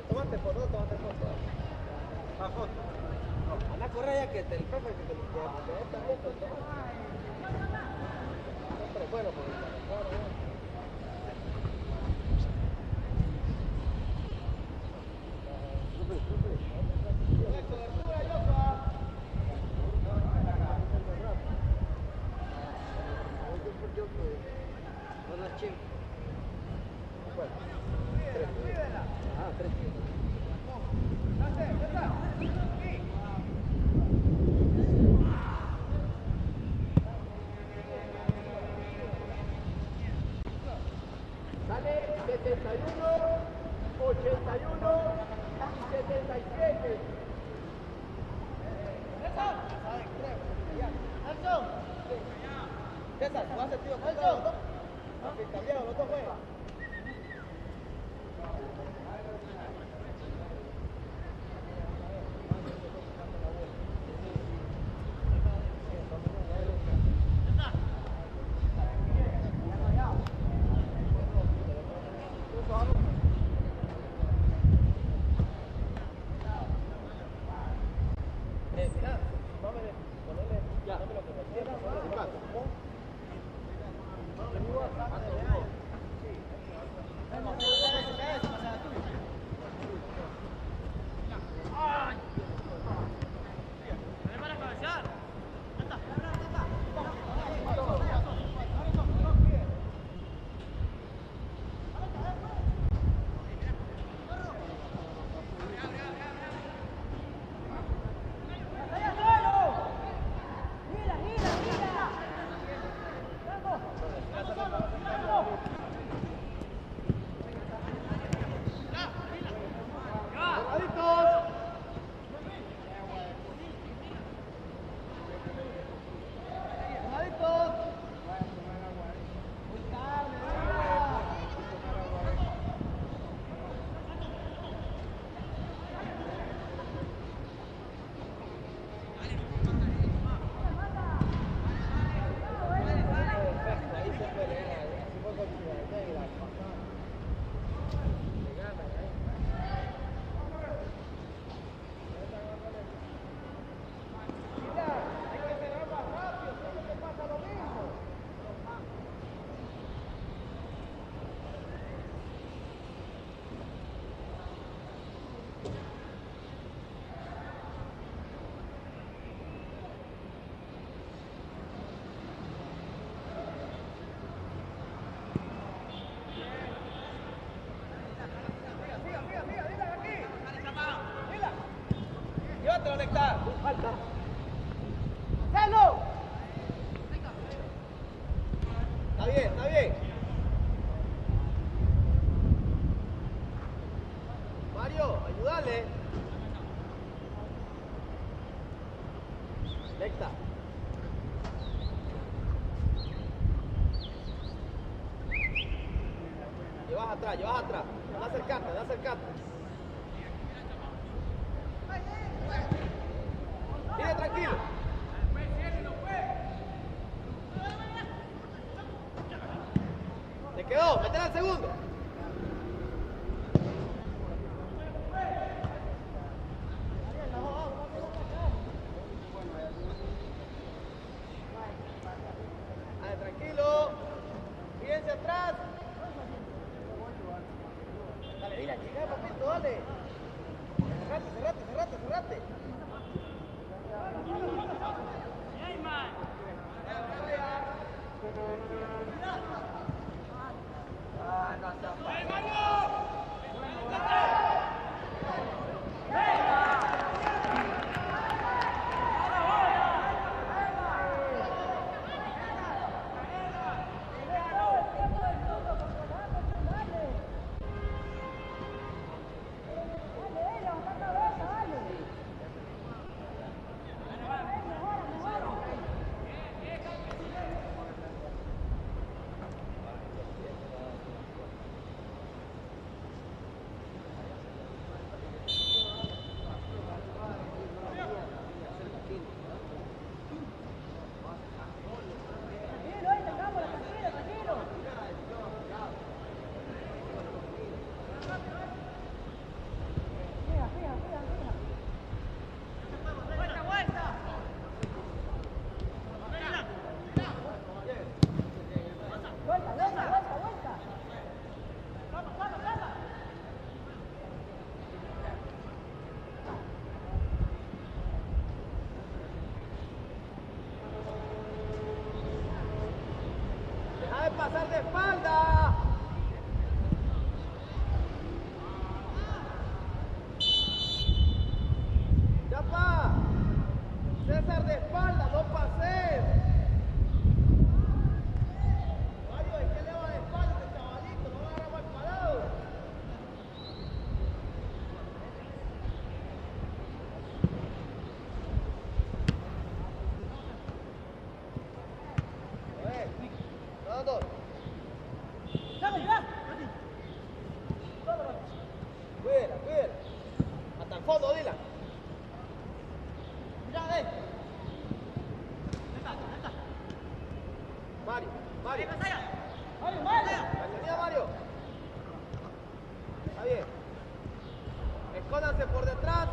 Tómate foto. Anda a correr ya que el profe que te también. Siempre es bueno por Sale 71, 81 y 77. César, ¿tú has sentido con todos los dos? Cambiado, los dos juegan. suéltalo, Nectar. Falta. ¡Celo! Está bien, está bien. Mario, ayúdale. Nectar. Llevas atrás, llevas atrás. Anda acercate, anda acercate. Mire, tranquilo. Te quedó, métela al segundo. Dale, tranquilo. Fíjense atrás. Dale, mira, llega, papito, dale. Cerrate. Pasar de espalda. Chapa. César de espalda, no pases. Mario, ¿y qué le va de espalda este chavalito? No va a agarrar mal parado. Dos. Cuídela. Hasta el fondo, Dylan. Mario. Bienvenida, Mario. Está bien. Escóndanse por detrás.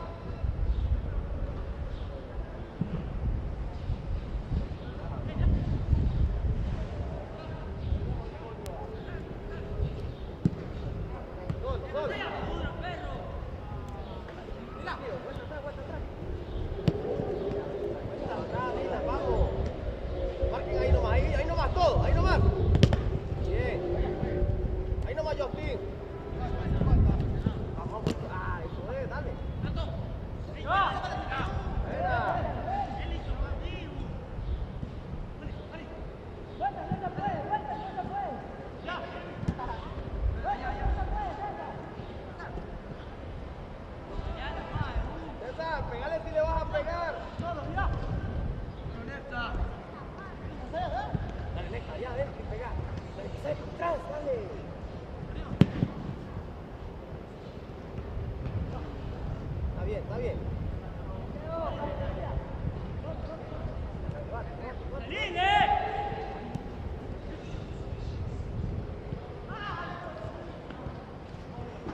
Está bien.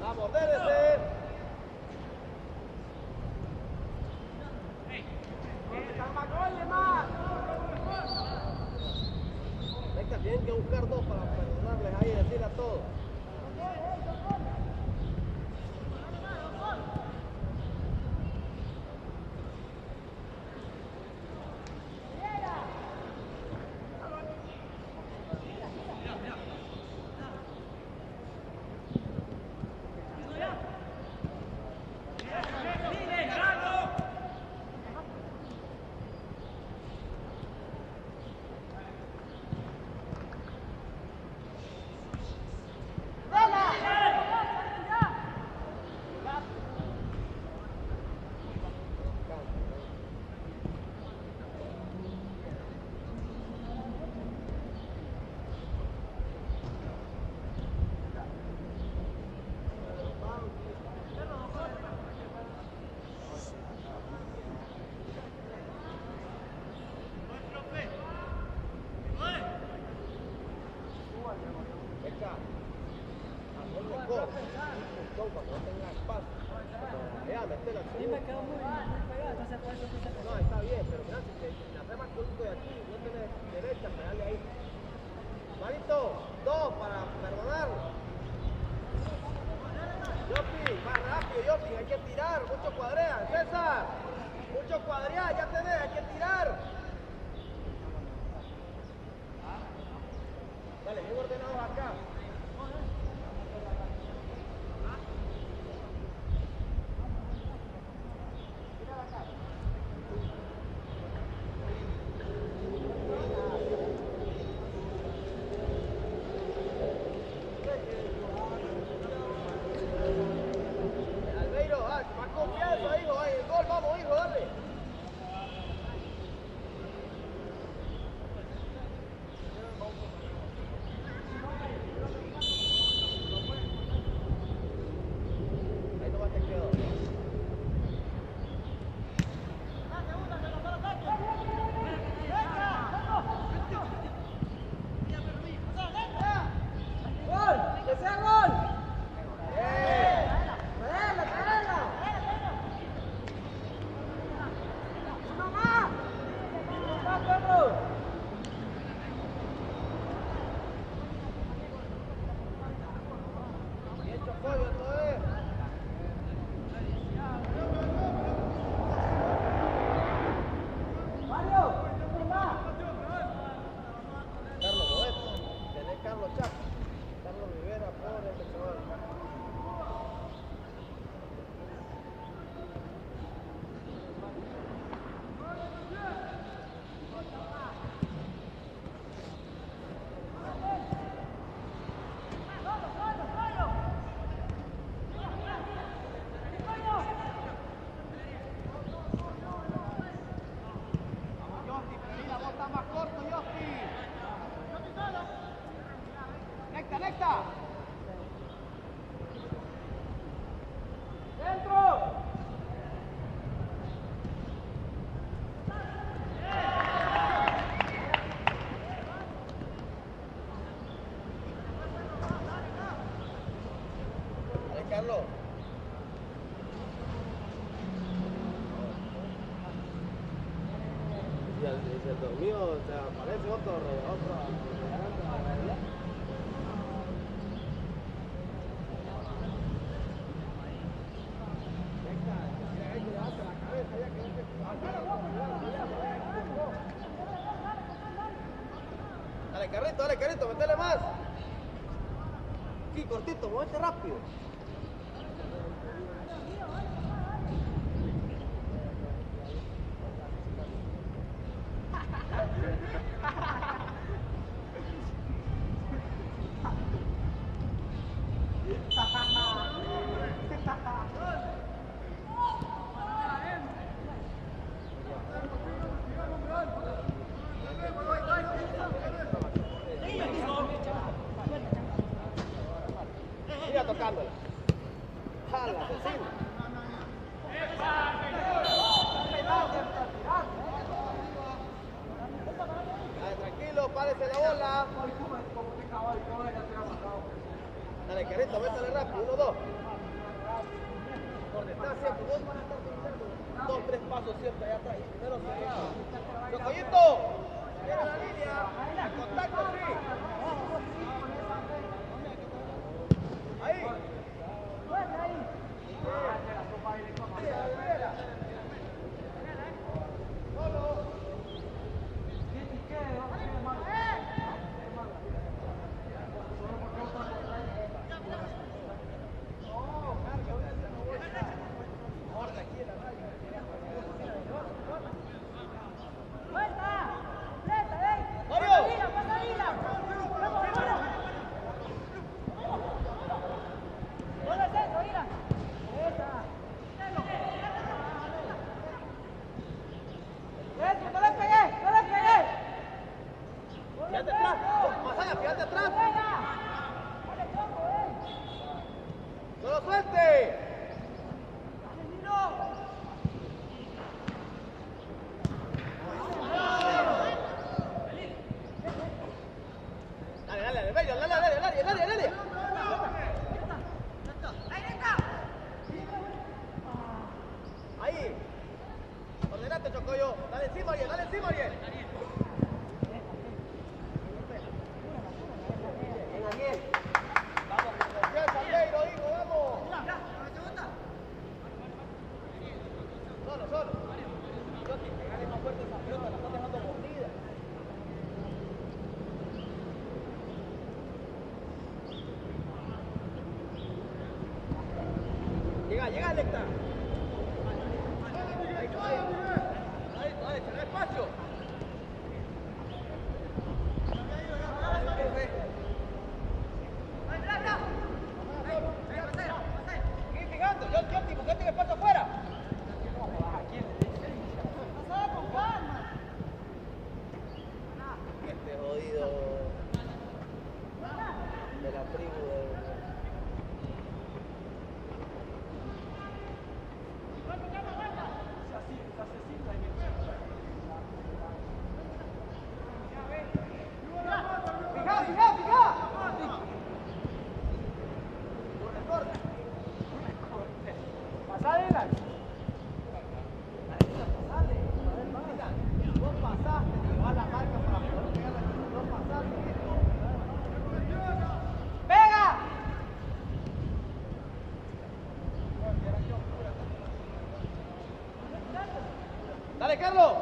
Vamos, débese. Tienen que buscar dos para perdonarles ahí y decir a todos. allá, metela. Sí, me quedo muy pegado, entonces por eso puse No, está bien, pero mira, si la rema culto de aquí, no tenés derecha, pegarle ahí. Marito, 2 para perdonar. Yopi, más rápido, Yopi, hay que tirar, mucho cuadrea. César, mucho cuadrear, ya tenés, hay que tirar. Dale, bien ordenados acá. Albeiro, más confianza, hijo, ahí el gol, vamos, hijo, dale. Ahí nomás te quedo. ¡Gol! ¡Que sea gol! Bien, Chocoyo, esto es. Carlos Boeto, tenés Carlos Chaco, Carlos Rivera, pobre este chaval. Yosti, pedí la bota más corto, Yosti. Necta, necta. ¡Dentro! Dale, Carlos. Y el dormido se aparece otro. Dale, Carrito, metele más. Aquí, cortito, muévete rápido. Siga tocándola. Jala, asesino. Dale, tranquilo, párese la bola. Dale, Carrito, métale rápido. 1, 2. Por detrás siempre. Vos vas a estar utilizando 2, 3 pasos siempre allá atrás. Y primero cerrado. ¡Chocoyito! Cierra la línea. El contacto, sí. Ahí. ¡Mario! Vengo yo. Dale encima, Ariel, dale encima, Ariel. Bien, Ariel. Vamos, con confianza, Albeiro, hijo, vamos. Solo. Yoti, pegale más fuerte esa pelota, la estás dejando mordida. Llega, Lecta. Dale, será espacio. Sigue fijando, Yoti, buscate el espacio afuera. Este jodido de la tribu de... ¡Fija! Pasá, Dylan. Vos pasaste, llevás la marca para poder pegar la cruz. No pasaste. ¡Pega! ¡Dale, Carlos!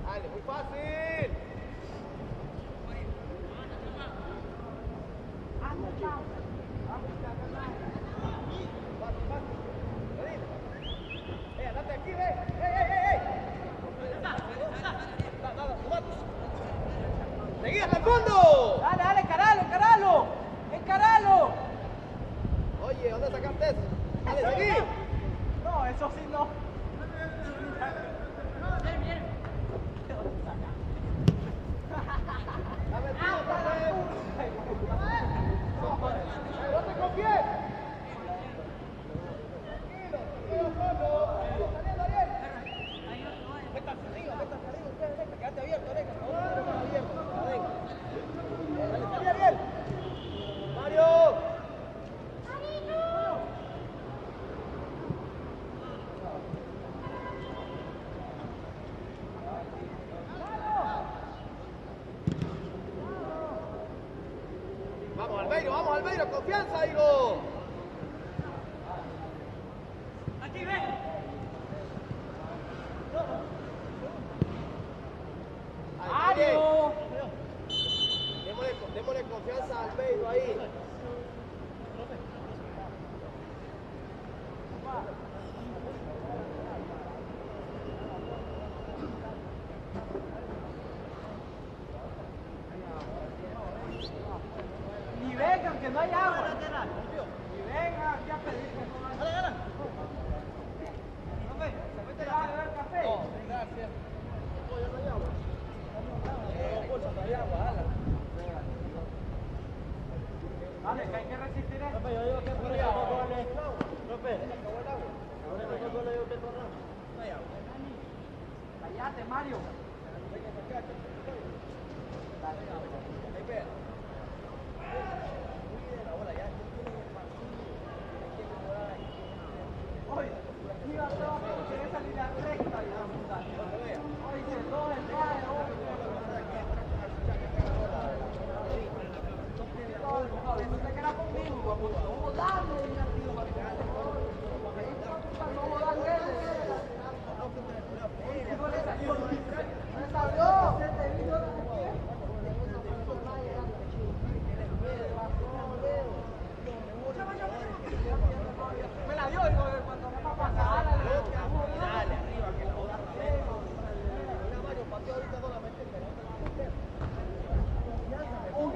Dale, muy fácil. Andate aquí, ve. ¡Ey! ¡Seguí hasta el fondo! Dale, encaralo. Oye, ¿dónde sacaste eso? Dale, seguí. No, eso sí no. ¡No te confíes! Métanse arriba, ustedes, quédate abierto, Alex, por favor, abierto, dale, Ariel. Mario. Vamos, Albeiro, confianza, hijo. Aquí, ven. Mario. Démosle confianza a Albeiro ahí. Ni vengan, que no hay agua. Ni vengan aquí a pedir que no hay. Dale. ¿Se mete a beber café? No, gracias. Ya no hay agua. No hay agua, dale, que hay que resistir esto. Profe, yo digo que por allá. Profe, acabó el agua. Ahora nosotros le digo que tornamos. No hay agua. Cállate, Mario. Me la dio, digo, cuando me va a pasar. Dale, arriba, que la boda. Mira, Mario, pateó ahorita solamente el pelota. Un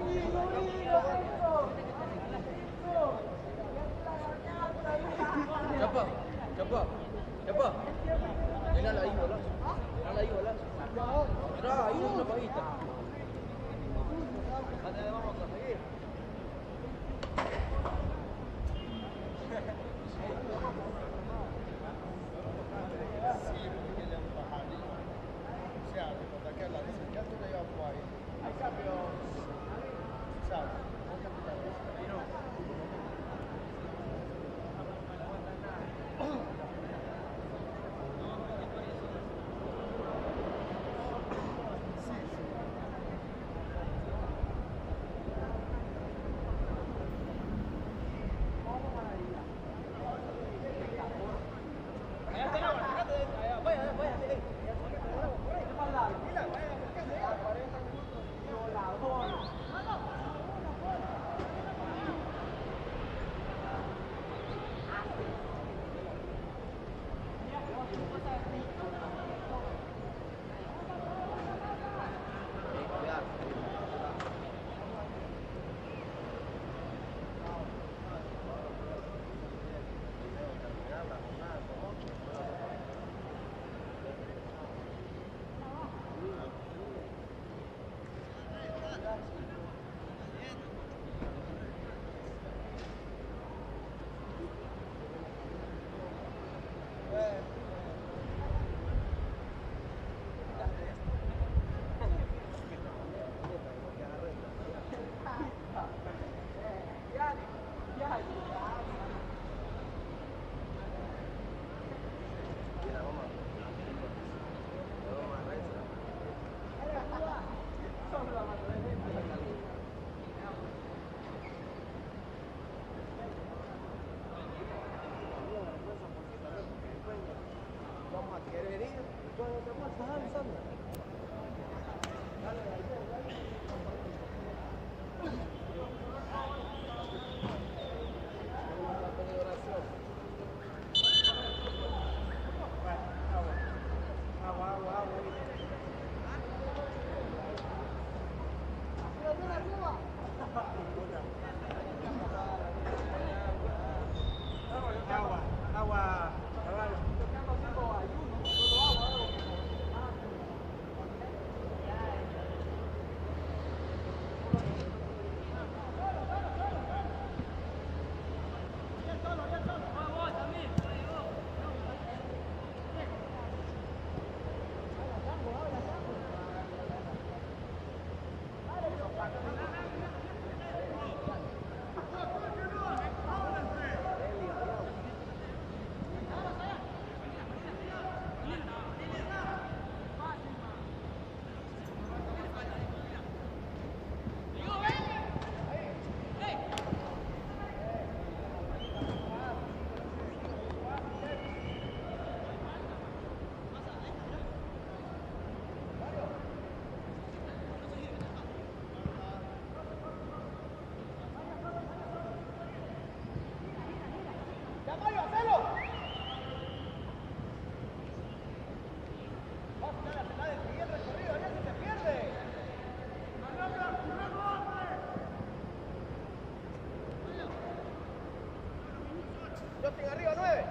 Arriba, 9.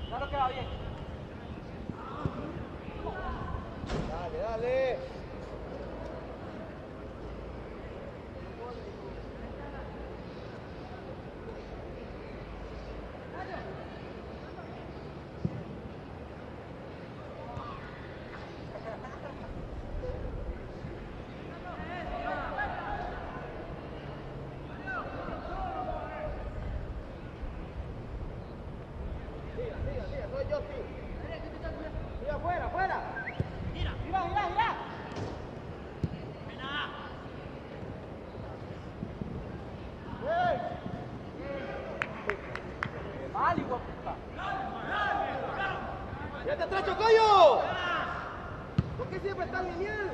Claro que va bien. Dale, dale. Soy yo, sí. Sí, afuera, afuera. Gira, gira, gira. Mal, hijo de puta. ¡Vete atrás, Chocoyo! ¿Por qué siempre está lineal?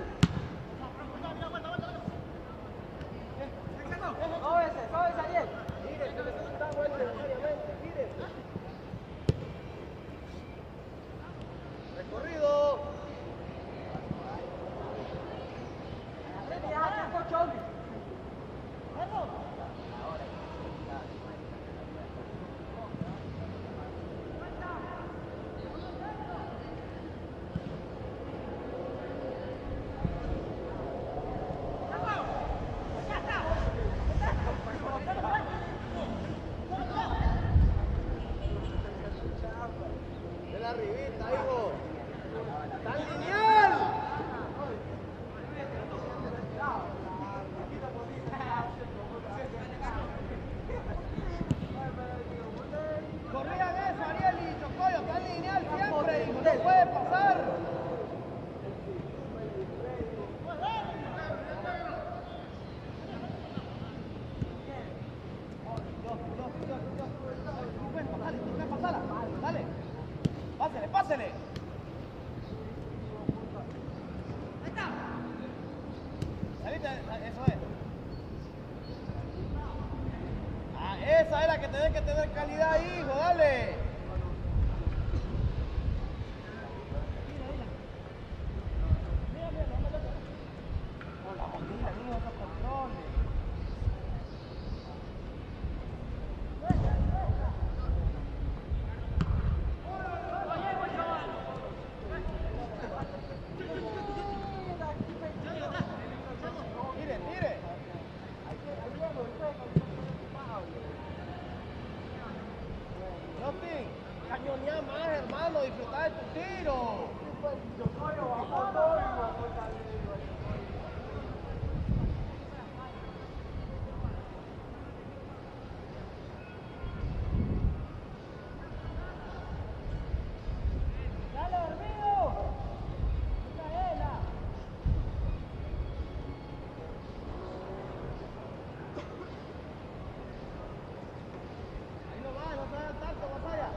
Sóbese, Ariel. Mire, que necesitamos necesariamente. Mire. Recorrido. De la arribita, hijo. ¡Tan lineal! Corrían eso, Ariel y Chocoyo, tan lineal siempre, hijo, no puede pasar. Dale. Pásele. Salite, eso es. Ah, esa es la que tenés que tener calidad, hijo, dale. Con la mochila, niño, esos controles. Tire. Justin, cañonea más, hermano, disfruta de tu tiro. Dale, dormido. Micaela. Ahí nomás, no se hagan tanto, Masaya.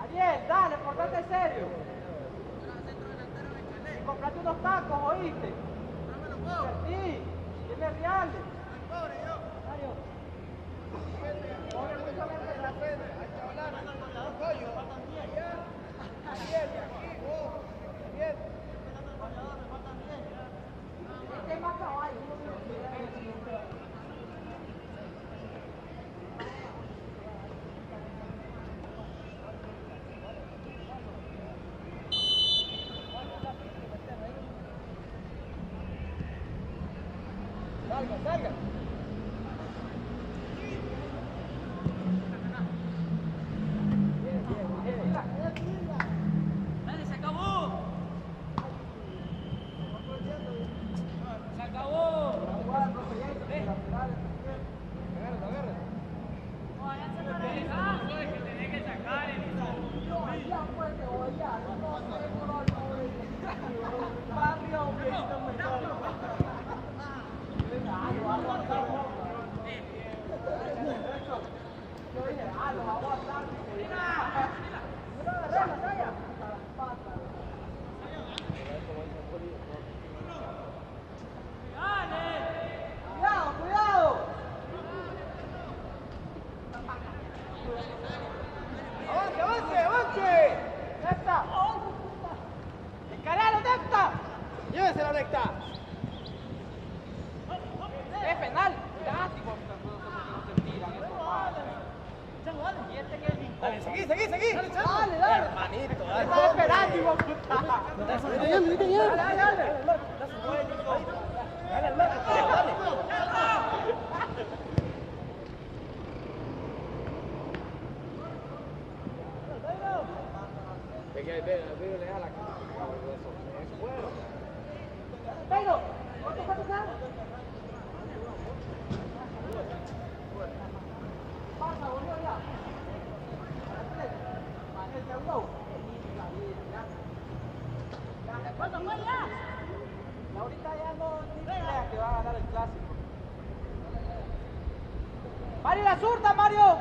Ariel, dale, portate serio. Y comprate unos tacos, ¿oíste? Sí, tiene reales. Mario. Pobre justamente en la pena, hay que hablar. Coño, Ariel, Ariel. Este es más caballo. Salga, salga. Dale, se acabó. Se acabó. Agarra. No, háganse para dejar. Que tenés que sacar el no, pues te voy a no sé por el barrio, cuidado. Avance. Necta. Encaralo, Necta. Llévese la Necta. Es penal. Látigo. No se tiran. Dale, seguí. Dale. Hermanito, dale. Estaba esperando, hijo de puta. Dale. Dale al marco, dale. Ve, le da la cara. Eso es bueno. Pero, ¿qué está pasando? Pasa, boludo, ya. El segundo. ¿Cuándo fue ya? Ahorita ya no ni crea que va a ganar el clásico. ¡Mario la zurda, Mario!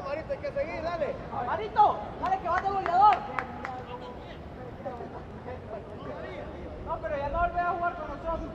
Marito, hay que seguir, dale. Marito, dale que va de goleador. No, pero ya no volvés a jugar con nosotros.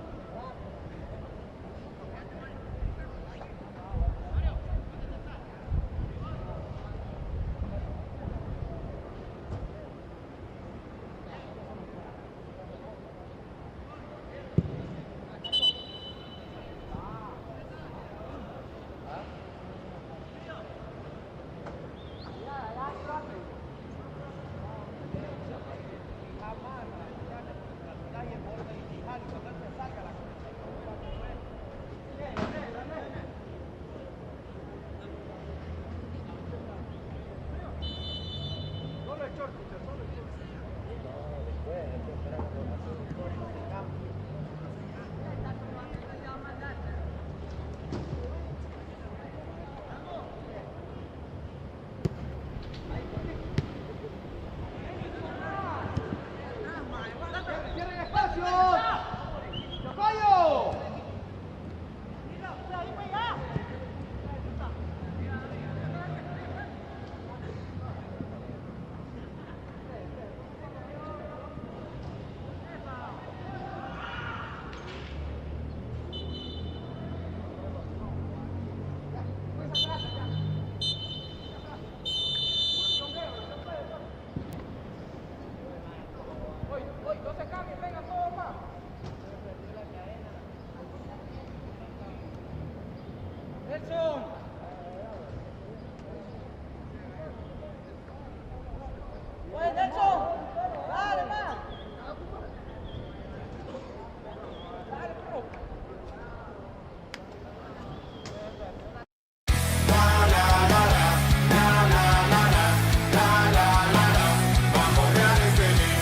Oye, Nelson, dale, man. Dale, bro. Vamos Reales feliz.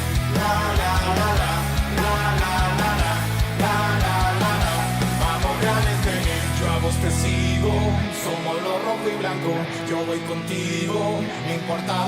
Vamos Reales feliz. Yo a vos te sigo. Somos lo rojo y blanco. Yo voy contigo. No importa